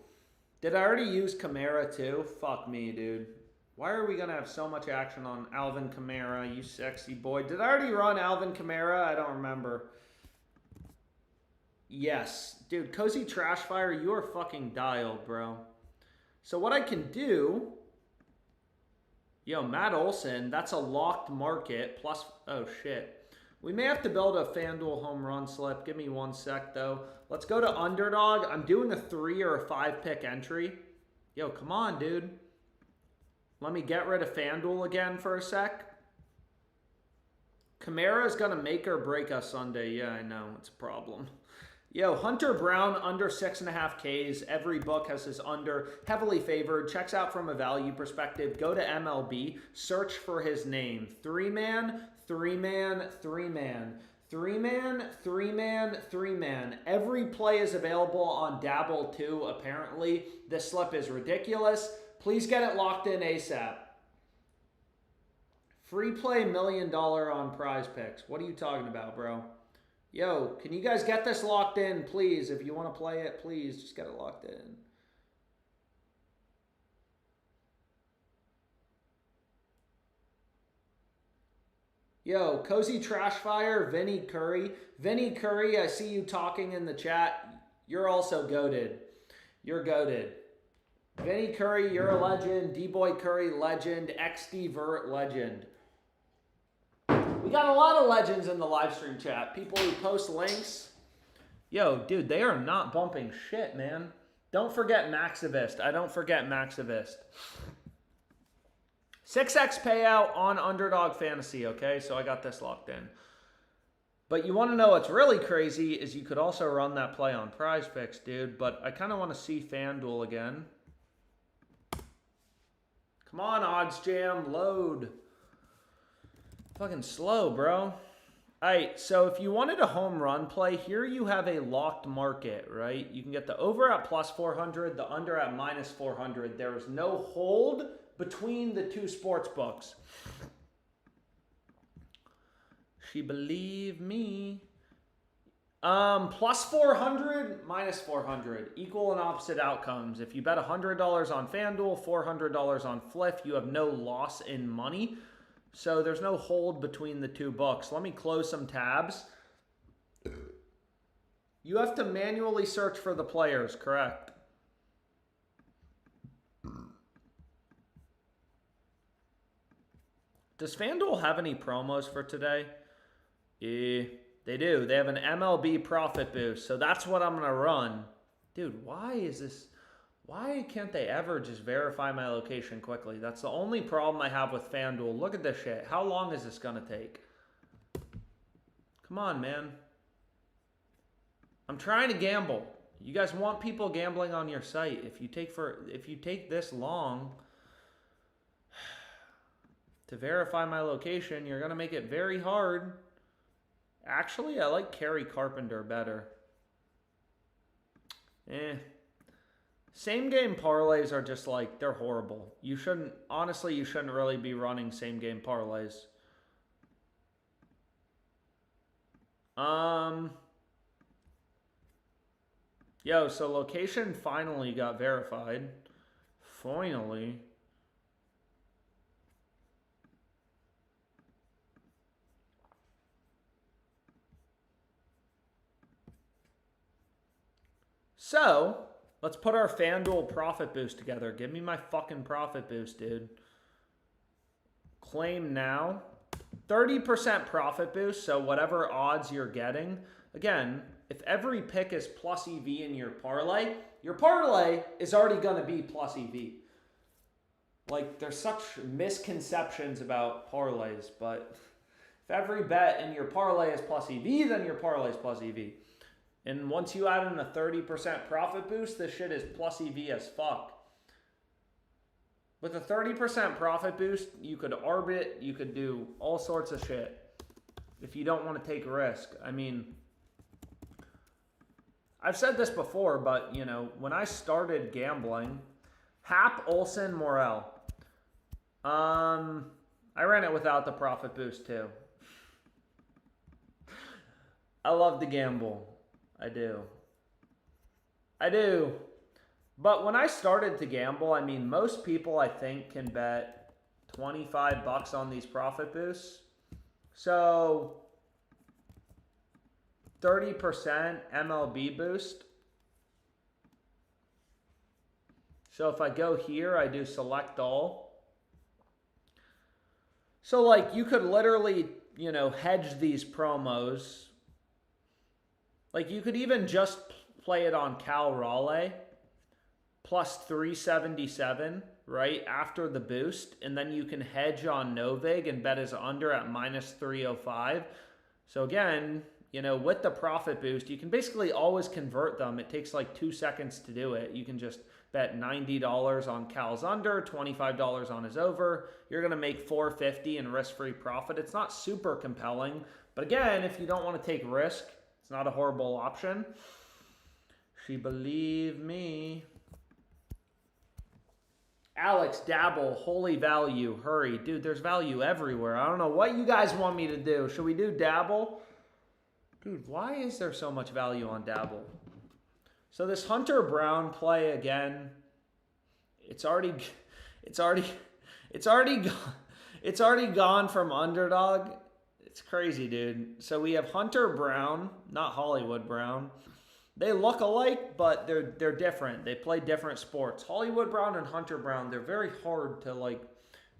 S1: Did I already use Kamara too? Fuck me, dude. Why are we going to have so much action on Alvin Kamara, you sexy boy? Did I already run Alvin Kamara? I don't remember. Yes. Dude, Cozy Trashfire, you are fucking dialed, bro. So what I can do... Yo, Matt Olson, that's a locked market. Plus, oh shit. We may have to build a FanDuel home run slip. Give me one sec, though. Let's go to Underdog. I'm doing a 3 or a 5 pick entry. Yo, come on, dude. Let me get rid of FanDuel again for a sec. Kamara is going to make or break us Sunday. Yeah, I know. It's a problem. Yo, Hunter Brown under 6.5 Ks. Every book has his under. Heavily favored. Checks out from a value perspective. Go to MLB. Search for his name. 3-man, 3-man, 3-man. 3-man, 3-man, 3-man. Every play is available on Dabble too, apparently. This slip is ridiculous. Please get it locked in ASAP. Free play $1 million on PrizePicks. What are you talking about, bro? Yo, can you guys get this locked in, please? If you want to play it, please, just get it locked in. Yo, Cozy Trashfire, Vinny Curry. Vinny Curry, I see you talking in the chat. You're also goated. You're goated. Vinny Curry, you're a legend. D-Boy Curry, legend. XD Vert, legend. We got a lot of legends in the live stream chat. People who post links. Yo, dude, they are not bumping shit, man. Don't forget Maxivist. I don't forget Maxivist. 6x payout on Underdog Fantasy, okay? So I got this locked in. But you want to know what's really crazy is you could also run that play on PrizePicks, dude. But I kind of want to see FanDuel again. Come on, Odds Jam, load. Fucking slow, bro. All right, so if you wanted a home run play, here you have a locked market, right? You can get the over at plus 400, the under at minus 400. There is no hold between the two sports books. She believe me. Plus 400, minus 400. Equal and opposite outcomes. If you bet $100 on FanDuel, $400 on Fliff, you have no loss in money. So there's no hold between the two books. Let me close some tabs. You have to manually search for the players, correct? Does FanDuel have any promos for today? They do. They have an MLB profit boost. So that's what I'm going to run. Dude, why is this? Why can't they ever just verify my location quickly? That's the only problem I have with FanDuel. Look at this shit. How long is this going to take? Come on, man. I'm trying to gamble. You guys want people gambling on your site. If you take this long to verify my location, you're going to make it very hard. Actually, I like Kerry Carpenter better. Same game parlays are just like, they're horrible. You shouldn't really be running same game parlays. Yo, so location finally got verified. Finally. So, let's put our FanDuel profit boost together. Give me my fucking profit boost, dude. Claim now. 30% profit boost, so whatever odds you're getting. Again, if every pick is plus EV in your parlay is already going to be plus EV. Like, there's such misconceptions about parlays, but if every bet in your parlay is plus EV, then your parlay is plus EV. And once you add in a 30% profit boost, this shit is plus EV as fuck. With a 30% profit boost, you could arbit, you could do all sorts of shit if you don't want to take a risk. I mean, I've said this before, but, you know, when I started gambling, Hap, Olsen, Morel. I ran it without the profit boost too. I love to gamble. I do. But when I started to gamble, I mean, most people, I think, can bet $25 on these profit boosts. So 30% MLB boost. So if I go here, I do select all. So like you could literally, you know, hedge these promos. Like you could even just play it on Cal Raleigh plus 377, right, after the boost. And then you can hedge on Novig and bet his under at minus 305. So again, you know, with the profit boost, you can basically always convert them. It takes like 2 seconds to do it. You can just bet $90 on Cal's under, $25 on his over. You're going to make $450 in risk-free profit. It's not super compelling. But again, if you don't want to take risk, it's not a horrible option. She believe me. Alex, Dabble, holy value, hurry. Dude, there's value everywhere. I don't know what you guys want me to do. Should we do Dabble? Dude, why is there so much value on Dabble? So this Hunter Brown play again, it's already gone from Underdog. It's crazy, dude. So we have Hunter Brown, not Hollywood Brown. They look alike, but they're different. They play different sports. Hollywood Brown and Hunter Brown, they're very hard to, like,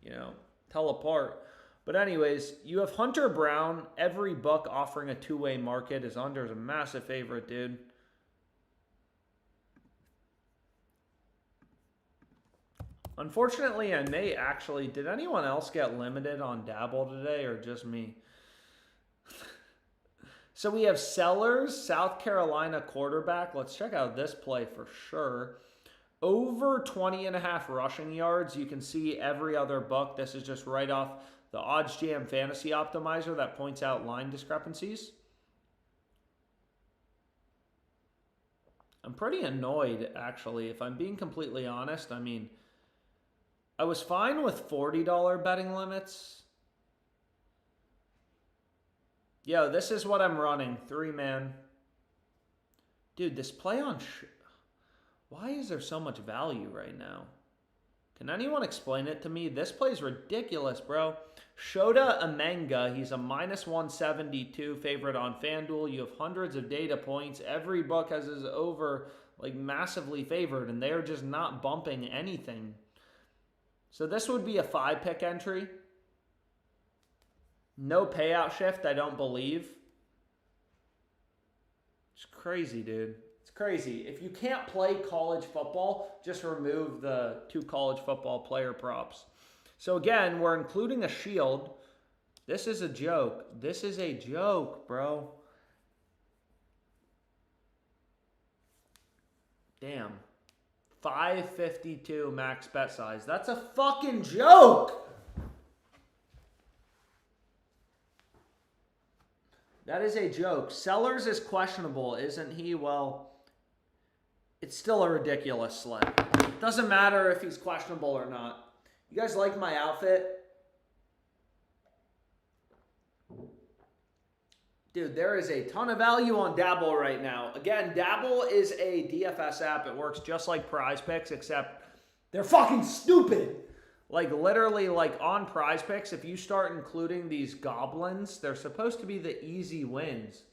S1: you know, tell apart. But anyways, you have Hunter Brown. Every book offering a two-way market. His under is a massive favorite, dude. Unfortunately, I may actually... Did anyone else get limited on Dabble today or just me? So we have Sellers, South Carolina quarterback. Let's check out this play for sure. Over 20.5 rushing yards. You can see every other book. This is just right off the Odds Jam Fantasy Optimizer that points out line discrepancies. I'm pretty annoyed, actually, if I'm being completely honest. I mean, I was fine with $40 betting limits. Yo, this is what I'm running. 3-man. Dude, this play on... Why is there so much value right now? Can anyone explain it to me? This play is ridiculous, bro. Shota Amenga, he's a -172 favorite on FanDuel. You have hundreds of data points. Every book has his over, like, massively favored, and they are just not bumping anything. So this would be a 5-pick entry. No payout shift, I don't believe. It's crazy, dude. It's crazy. If you can't play college football, just remove the 2 college football player props. So again, we're including a shield. This is a joke. This is a joke, bro. Damn. 552 max bet size. That's a fucking joke. That is a joke. Sellers is questionable, isn't he? Well, it's still a ridiculous slip. Doesn't matter if he's questionable or not. You guys like my outfit? Dude, there is a ton of value on Dabble right now. Again, Dabble is a DFS app. It works just like PrizePicks, except they're fucking stupid. Like, literally, like, on PrizePicks, if you start including these goblins, they're supposed to be the easy wins.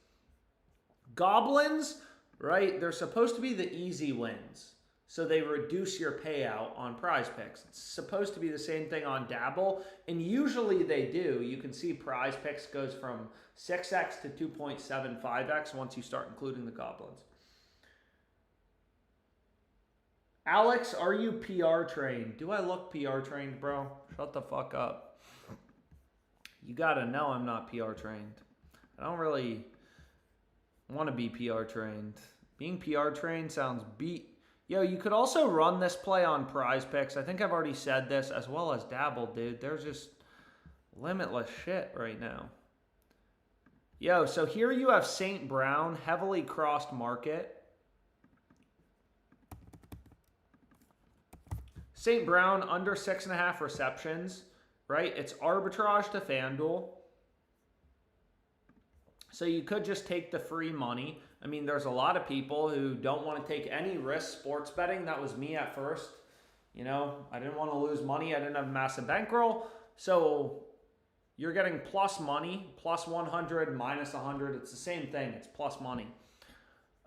S1: Goblins, right? They're supposed to be the easy wins. So they reduce your payout on PrizePicks. It's supposed to be the same thing on Dabble, and usually they do. You can see PrizePicks goes from 6x to 2.75x once you start including the goblins. Alex, are you PR trained? Do I look PR trained, bro? Shut the fuck up. You gotta know I'm not PR trained. I don't really want to be PR trained. Being PR trained sounds beat. Yo, you could also run this play on PrizePicks. I think I've already said this, as well as Dabble, dude. There's just limitless shit right now. Yo, so here you have St. Brown, heavily crossed market. St. Brown under 6.5 receptions, right? It's arbitrage to FanDuel. So you could just take the free money. I mean, there's a lot of people who don't want to take any risk sports betting. That was me at first. You know, I didn't want to lose money. I didn't have a massive bankroll. So you're getting plus money, plus 100, minus 100. It's the same thing. It's plus money.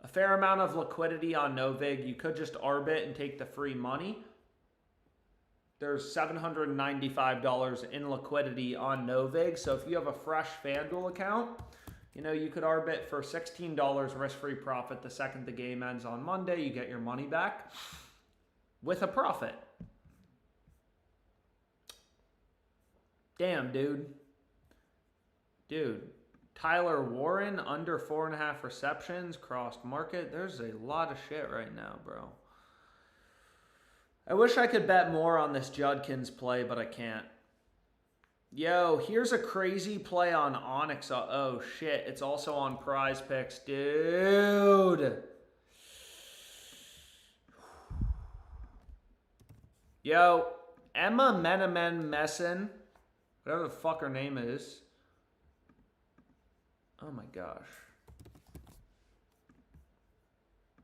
S1: A fair amount of liquidity on Novig. You could just arbit and take the free money. There's $795 in liquidity on Novig. So if you have a fresh FanDuel account, you know, you could arbit for $16 risk-free profit the second the game ends on Monday. You get your money back with a profit. Damn, dude. Dude. Tyler Warren, under 4.5 receptions, crossed market. There's a lot of shit right now, bro. I wish I could bet more on this Judkins play, but I can't. Yo, here's a crazy play on Onyx. Oh, shit. It's also on PrizePicks. Dude. Yo, Emma Menemen Messen, whatever the fuck her name is. Oh, my gosh.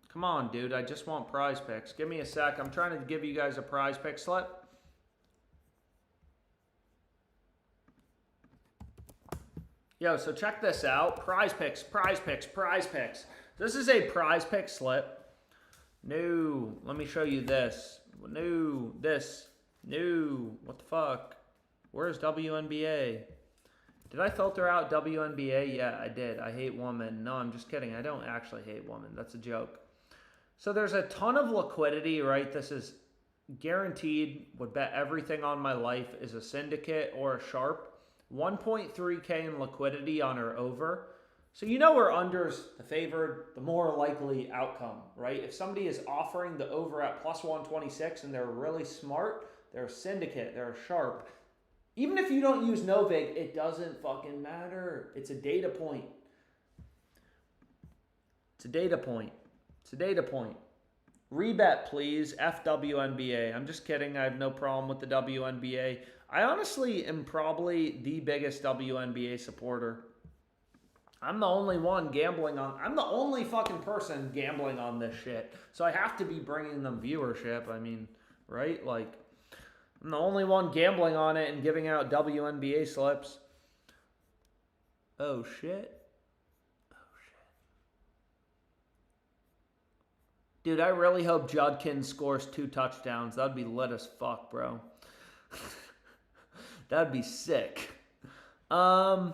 S1: Come on, dude. I just want PrizePicks. Give me a sec. I'm trying to give you guys a PrizePicks slip. Yo, so check this out. PrizePicks, PrizePicks, PrizePicks. This is a PrizePicks slip. No, let me show you this. No, this. No, what the fuck? Where's WNBA? Did I filter out WNBA? Yeah, I did. I hate women. No, I'm just kidding. I don't actually hate women. That's a joke. So there's a ton of liquidity, right? This is guaranteed. Would bet everything on my life is a syndicate or a sharp. 1.3K in liquidity on her over. So you know her under's the favored, the more likely outcome, right? If somebody is offering the over at plus 126 and they're really smart, they're a syndicate, they're a sharp, Even if you don't use no vig, it doesn't fucking matter. It's a data point. It's a data point. It's a data point. Rebet, please. FWNBA. I'm just kidding. I have no problem with the WNBA. I honestly am probably the biggest WNBA supporter. I'm the only one gambling on... I'm the only fucking person gambling on this shit. So I have to be bringing them viewership. I mean, right? Like, I'm the only one gambling on it and giving out WNBA slips. Oh, shit. Dude, I really hope Judkins scores 2 touchdowns. That'd be lit as fuck, bro. That'd be sick. So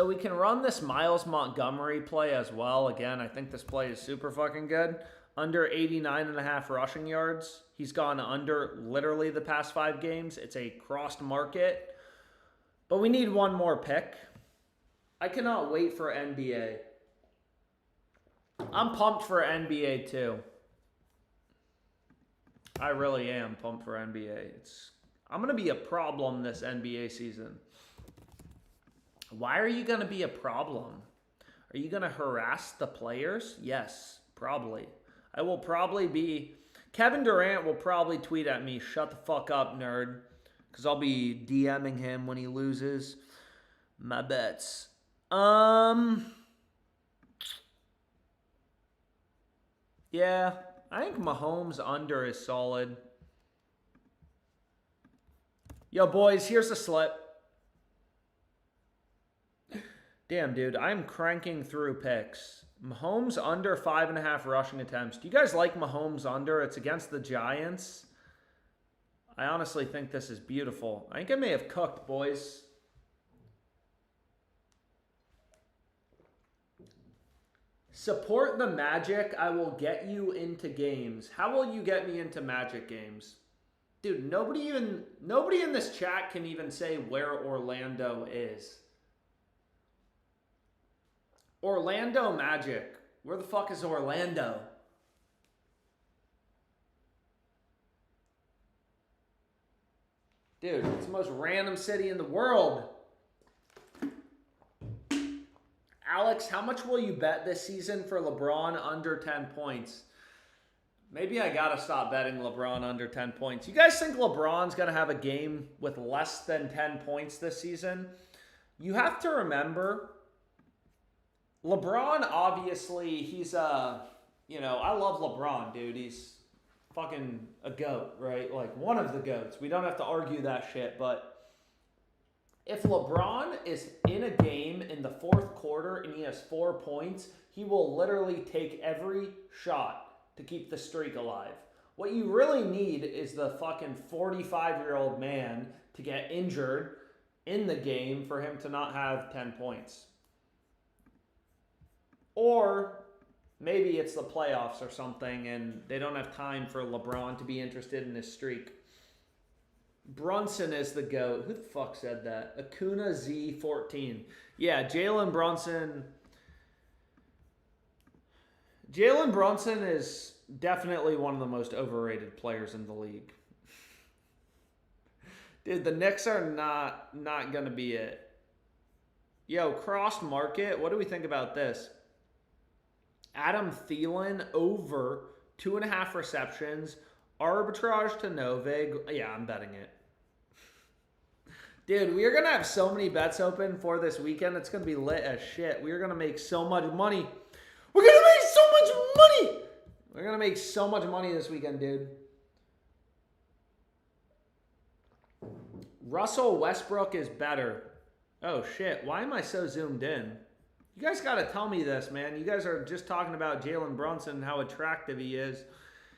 S1: we can run this Miles Montgomery play as well. Again, I think this play is super fucking good. Under 89.5 rushing yards. He's gone under literally the past 5 games. It's a crossed market. But we need one more pick. I cannot wait for NBA. I'm pumped for NBA too. I really am pumped for NBA. I'm going to be a problem this NBA season. Why are you going to be a problem? Are you going to harass the players? Yes, probably. I will probably be... Kevin Durant will probably tweet at me, "Shut the fuck up, nerd." Because I'll be DMing him when he loses. My bets. Yeah, I think Mahomes under is solid. Yo, boys, here's the slip. Damn, dude, I'm cranking through picks. Mahomes under 5.5 rushing attempts. Do you guys like Mahomes under? It's against the Giants. I honestly think this is beautiful. I think I may have cooked, boys. Support the Magic. I will get you into games. How will you get me into Magic games? Dude, nobody in this chat can even say where Orlando is. Orlando Magic. Where the fuck is Orlando? Dude, it's the most random city in the world. Alex, how much will you bet this season for LeBron under 10 points? Maybe I gotta stop betting LeBron under 10 points. You guys think LeBron's gonna have a game with less than 10 points this season? You have to remember, LeBron, obviously, he's I love LeBron, dude. He's fucking a GOAT, right? Like, one of the GOATs. We don't have to argue that shit, but if LeBron is in a game in the 4th quarter and he has 4 points, he will literally take every shot to keep the streak alive. What you really need is the fucking 45-year-old man to get injured in the game for him to not have 10 points. Or maybe it's the playoffs or something and they don't have time for LeBron to be interested in this streak. Brunson is the GOAT. Who the fuck said that? Acuna Z14. Yeah, Jalen Brunson. Jalen Brunson is definitely one of the most overrated players in the league. Dude, the Knicks are not going to be it. Yo, cross market. What do we think about this? Adam Thielen over 2.5 receptions. Arbitrage to Novig. Yeah, I'm betting it. Dude, we are going to have so many bets open for this weekend. It's going to be lit as shit. We are going to make so much money. We're going to make so much money. We're going to make so much money this weekend, dude. Russell Westbrook is better. Oh, shit. Why am I so zoomed in? You guys got to tell me this, man. You guys are just talking about Jalen Brunson and how attractive he is.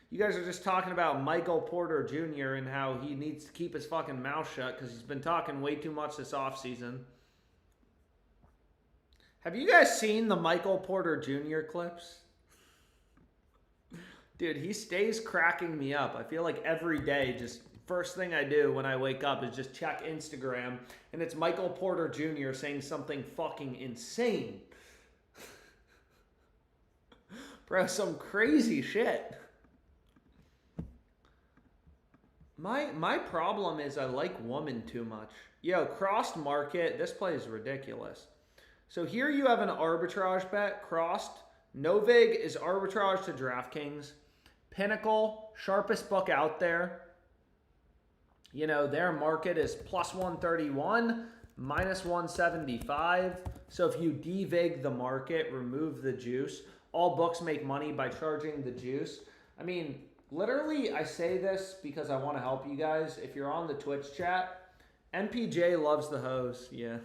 S1: You guys are just talking about Michael Porter Jr. and how he needs to keep his fucking mouth shut because he's been talking way too much this offseason. Have you guys seen the Michael Porter Jr. clips? Dude, he stays cracking me up. I feel like every day, just first thing I do when I wake up is just check Instagram, and it's Michael Porter Jr. saying something fucking insane. Bro, some crazy shit. My problem is I like woman too much. Yo, crossed market. This play is ridiculous. So here you have an arbitrage bet. Crossed. Novig is arbitrage to DraftKings. Pinnacle, sharpest book out there. You know, their market is plus 131, minus 175. So if you devig the market, remove the juice, all books make money by charging the juice. I mean, literally, I say this because I want to help you guys. If you're on the Twitch chat, MPJ loves the hose. Yeah.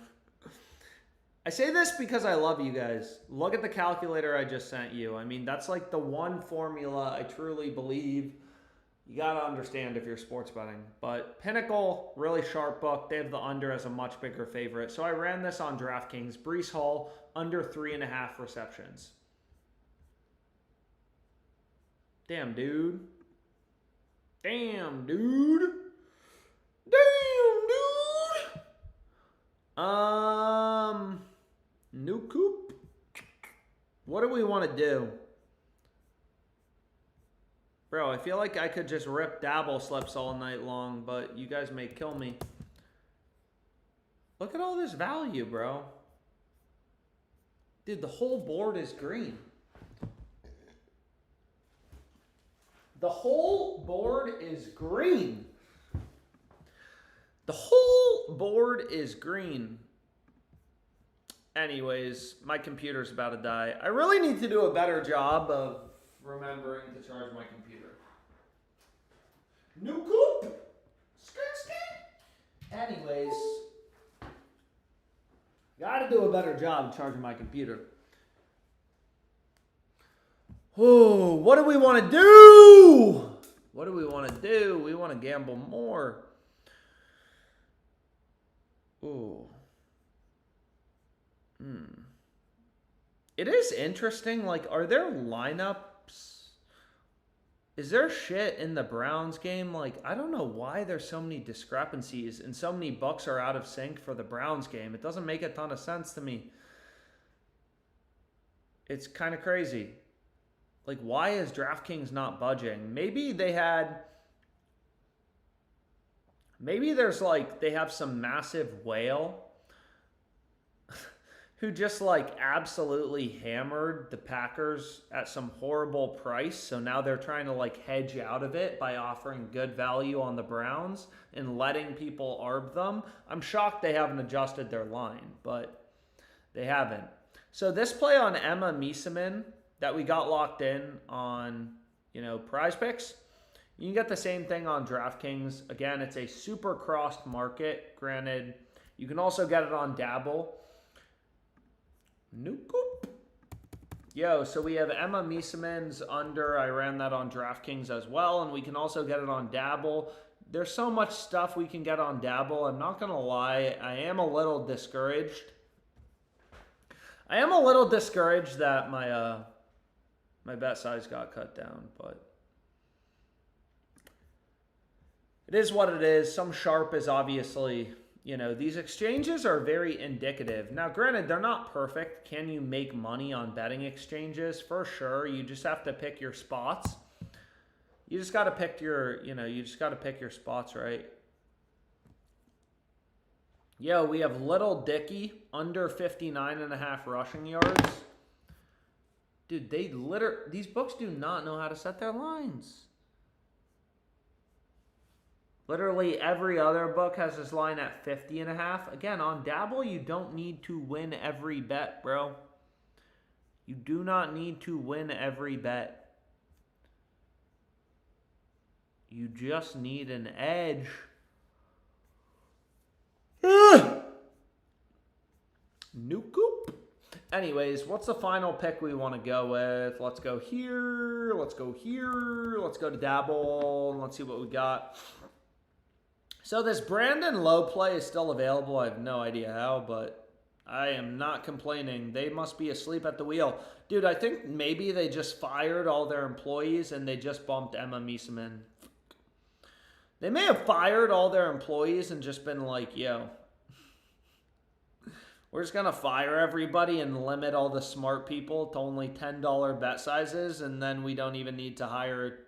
S1: I say this because I love you guys. Look at the calculator I just sent you. I mean, that's like the one formula I truly believe you got to understand if you're sports betting. But Pinnacle, really sharp book. They have the under as a much bigger favorite. So I ran this on DraftKings. Breece Hall, under 3.5 receptions. Damn, dude. Damn, dude. Damn, dude. New coop. What do we want to do? Bro, I feel like I could just rip Dabble slips all night long, but you guys may kill me. Look at all this value, bro. Dude, the whole board is green. The whole board is green. The whole board is green. Anyways, my computer's about to die. I really need to do a better job of remembering to charge my computer. New coop. Anyways, gotta do a better job charging my computer. Oh, what do we want to do? What do we want to do? We want to gamble more. Ooh. It is interesting. Like, are there lineups? Is there shit in the Browns game? Like, I don't know why there's so many discrepancies and so many bucks are out of sync for the Browns game. It doesn't make a ton of sense to me. It's kind of crazy. Like, why is DraftKings not budging? Maybe they had... Maybe there's like, they have some massive whale who just like absolutely hammered the Packers at some horrible price. So now they're trying to like hedge out of it by offering good value on the Browns and letting people arb them. I'm shocked they haven't adjusted their line, but they haven't. So this play on Emma Miesemann that we got locked in on, PrizePicks, you can get the same thing on DraftKings. Again, it's a super crossed market. Granted, you can also get it on Dabble. Noop. Yo, so we have Emma Miesemann's under. I ran that on DraftKings as well, and we can also get it on Dabble. There's so much stuff we can get on Dabble. I'm not going to lie. I am a little discouraged. That my bet size got cut down, but it is what it is. Some sharp is obviously... these exchanges are very indicative. Now, granted, they're not perfect. Can you make money on betting exchanges? For sure. You just have to pick your spots. You just got to pick your spots, right? Yo, we have Little Dicky under 59.5 rushing yards. Dude, these books do not know how to set their lines. Literally every other book has this line at 50.5. Again, on Dabble, you don't need to win every bet, bro. You do not need to win every bet. You just need an edge. New coop. Anyways, what's the final pick we want to go with? Let's go here. Let's go here. Let's go to Dabble. And let's see what we got. So this Brandon Lowe play is still available. I have no idea how, but I am not complaining. They must be asleep at the wheel. Dude, I think maybe they just fired all their employees and they just bumped Emma Miesemann. They may have fired all their employees and just been like, yo, we're just going to fire everybody and limit all the smart people to only $10 bet sizes, and then we don't even need to hire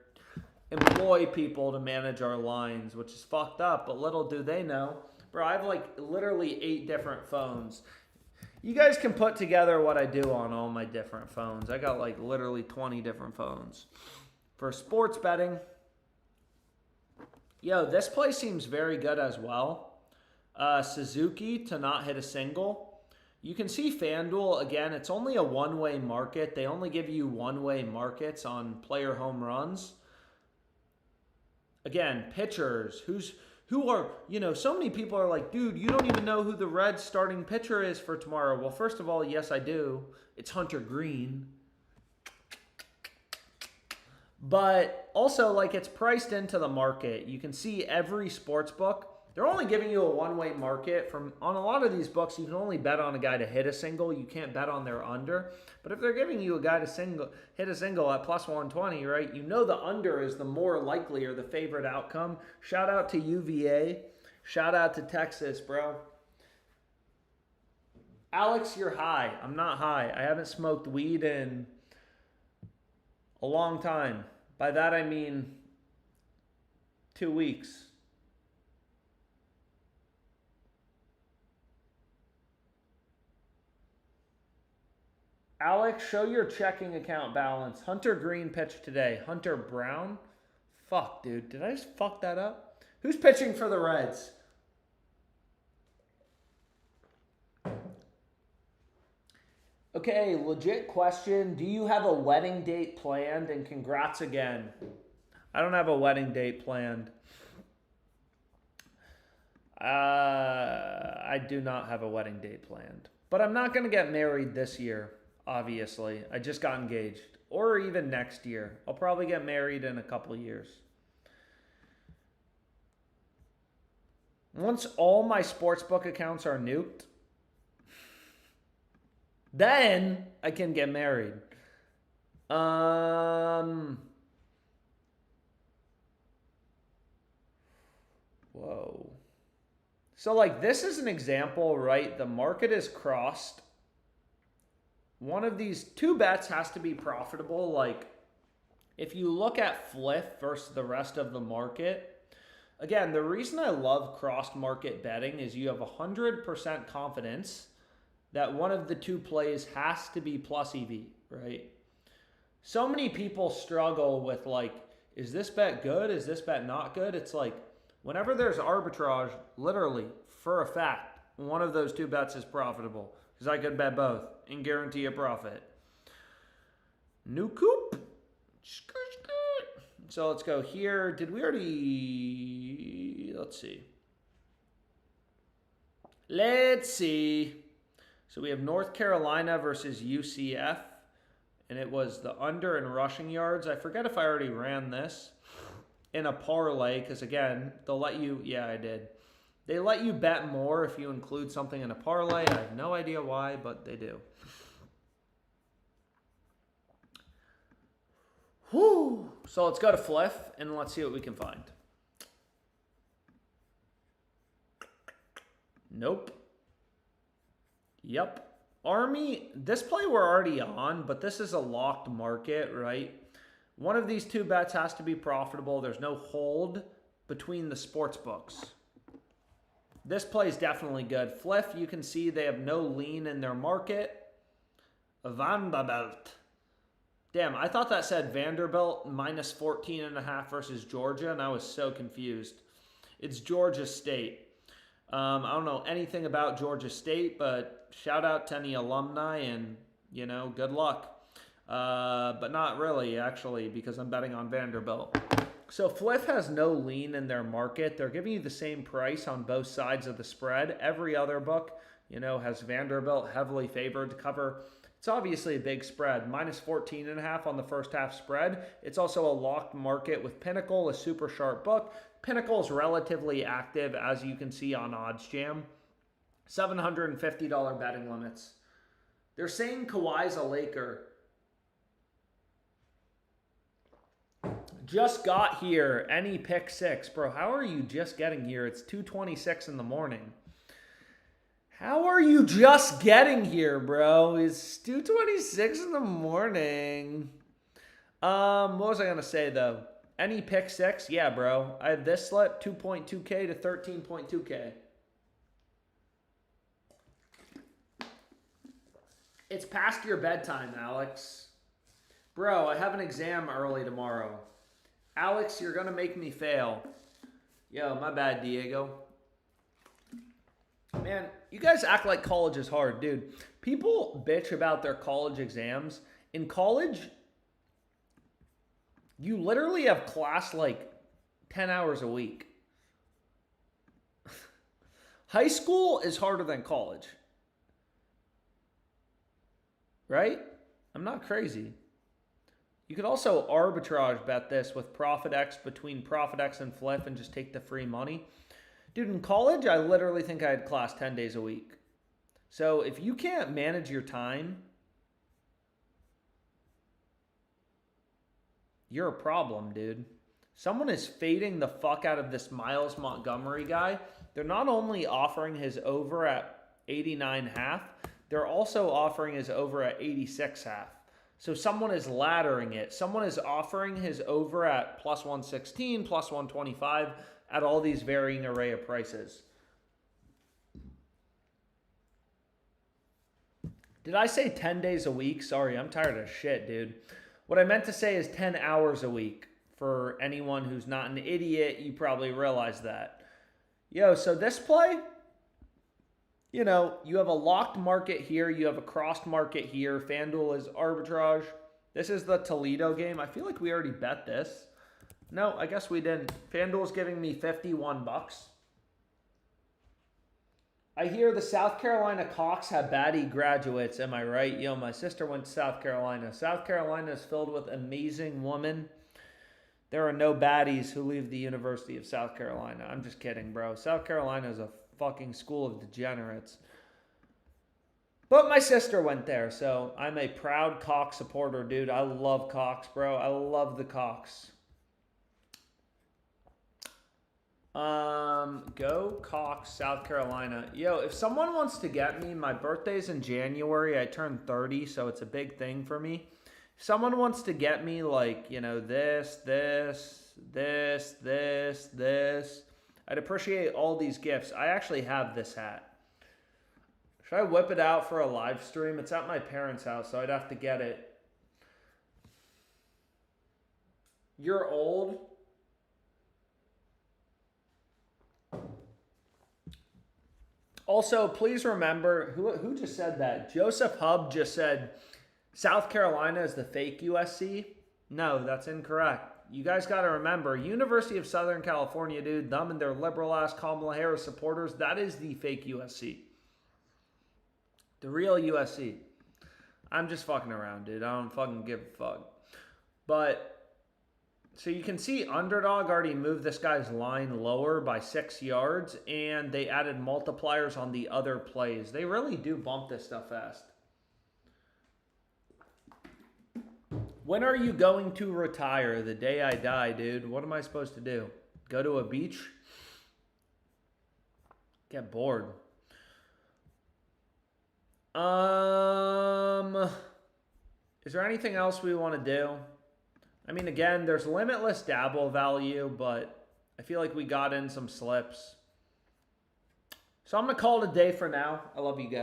S1: employ people to manage our lines, which is fucked up, but little do they know. Bro, I have like literally 8 different phones. You guys can put together what I do on all my different phones. I got like literally 20 different phones. For sports betting, yo, this play seems very good as well. Suzuki to not hit a single. You can see FanDuel, again, it's only a one-way market. They only give you one-way markets on player home runs. Again, pitchers, who are, so many people are like, dude, you don't even know who the Reds starting pitcher is for tomorrow. Well, first of all, yes, I do. It's Hunter Green. But also, like, it's priced into the market. You can see every sports book. They're only giving you a one-way market. On a lot of these books, you can only bet on a guy to hit a single. You can't bet on their under. But if they're giving you a guy to hit a single at plus 120, right, you know the under is the more likely or the favorite outcome. Shout out to UVA. Shout out to Texas, bro. Alex, you're high. I'm not high. I haven't smoked weed in a long time. By that, I mean 2 weeks. Alex, show your checking account balance. Hunter Green pitched today. Hunter Brown? Fuck, dude. Did I just fuck that up? Who's pitching for the Reds? Okay, legit question. Do you have a wedding date planned? And congrats again. I don't have a wedding date planned. I do not have a wedding date planned. But I'm not going to get married this year. Obviously, I just got engaged, or even next year. I'll probably get married in a couple years. Once all my sportsbook accounts are nuked, then I can get married. Whoa. So, like, this is an example, right? The market is crossed. One of these 2 bets has to be profitable. Like, if you look at Fliff versus the rest of the market, again, the reason I love crossed market betting is you have 100% confidence that one of the 2 plays has to be plus EV, right? So many people struggle with, like, is this bet good? Is this bet not good? It's like, whenever there's arbitrage, literally, for a fact, one of those 2 bets is profitable. Because I could bet both and guarantee a profit. New coop. So let's go here. Did we already... Let's see. So we have North Carolina versus UCF. And it was the under in rushing yards. I forget if I already ran this in a parlay. Because again, they'll let you... Yeah, I did. They let you bet more if you include something in a parlay. I have no idea why, but they do. Whew. So let's go to Fliff, and let's see what we can find. Nope. Yep. Army, this play we're already on, but this is a locked market, right? One of these 2 bets has to be profitable. There's no hold between the sports books. This play is definitely good. Fliff, you can see they have no lean in their market. Vanderbilt. Damn, I thought that said Vanderbilt minus 14.5 versus Georgia, and I was so confused. It's Georgia State. I don't know anything about Georgia State, but shout out to any alumni and, good luck. But not really, actually, because I'm betting on Vanderbilt. So Fliff has no lean in their market. They're giving you the same price on both sides of the spread. Every other book, has Vanderbilt heavily favored to cover. It's obviously a big spread. Minus 14.5 on the first half spread. It's also a locked market with Pinnacle, a super sharp book. Pinnacle is relatively active, as you can see on OddsJam. $750 betting limits. They're saying Kawhi's a Laker. Just got here. Any pick6. Bro, how are you just getting here? It's 2:26 in the morning. How are you just getting here, bro? It's 2:26 in the morning. What was I going to say, though? Any pick six? Yeah, bro. I have this slip, 2.2K to 13.2K. It's past your bedtime, Alex. Bro, I have an exam early tomorrow. Alex, you're going to make me fail. Yo, my bad, Diego. Man, you guys act like college is hard, dude. People bitch about their college exams. In college, you literally have class like 10 hours a week. High school is harder than college. Right? I'm not crazy. You could also arbitrage bet this with ProfitX between ProfitX and Flip and just take the free money. Dude, in college, I literally think I had class 10 days a week. So if you can't manage your time, you're a problem, dude. Someone is fading the fuck out of this Miles Montgomery guy. They're not only offering his over at 89.5, they're also offering his over at 86.5. So someone is laddering it. Someone is offering his over at plus 116, plus 125 at all these varying array of prices. Did I say 10 days a week? Sorry, I'm tired of shit, dude. What I meant to say is 10 hours a week. For anyone who's not an idiot, you probably realize that. Yo, so this play, you know, you have a locked market here. You have a crossed market here. FanDuel is arbitrage. This is the Toledo game. I feel like we already bet this. No, I guess we didn't. FanDuel's giving me 51 bucks. I hear the South Carolina Cox have baddie graduates. Am I right? Yo, my sister went to South Carolina. South Carolina is filled with amazing women. There are no baddies who leave the University of South Carolina. I'm just kidding, bro. South Carolina is a fucking school of degenerates. But my sister went there, so I'm a proud Cox supporter, dude. I love Cox, bro. I love the Cox. Go Cox, South Carolina. Yo, if someone wants to get me, my birthday's in January. I turn 30, so it's a big thing for me. If someone wants to get me like, you know, this, I'd appreciate all these gifts. I actually have this hat. Should I whip it out for a live stream? It's at my parents' house, so I'd have to get it. You're old. Also, please remember, who just said that? Joseph Hub just said, South Carolina is the fake USC. No, that's incorrect. You guys got to remember, University of Southern California, dude, them and their liberal-ass Kamala Harris supporters, that is the fake USC. The real USC. I'm just fucking around, dude. I don't fucking give a fuck. But, so you can see Underdog already moved this guy's line lower by 6 yards, and they added multipliers on the other plays. They really do bump this stuff fast. When are you going to retire? The day I die, dude. What am I supposed to do? Go to a beach? Get bored. Is there anything else we want to do? I mean, again, there's limitless dabble value, but I feel like we got in some slips. So I'm going to call it a day for now. I love you guys.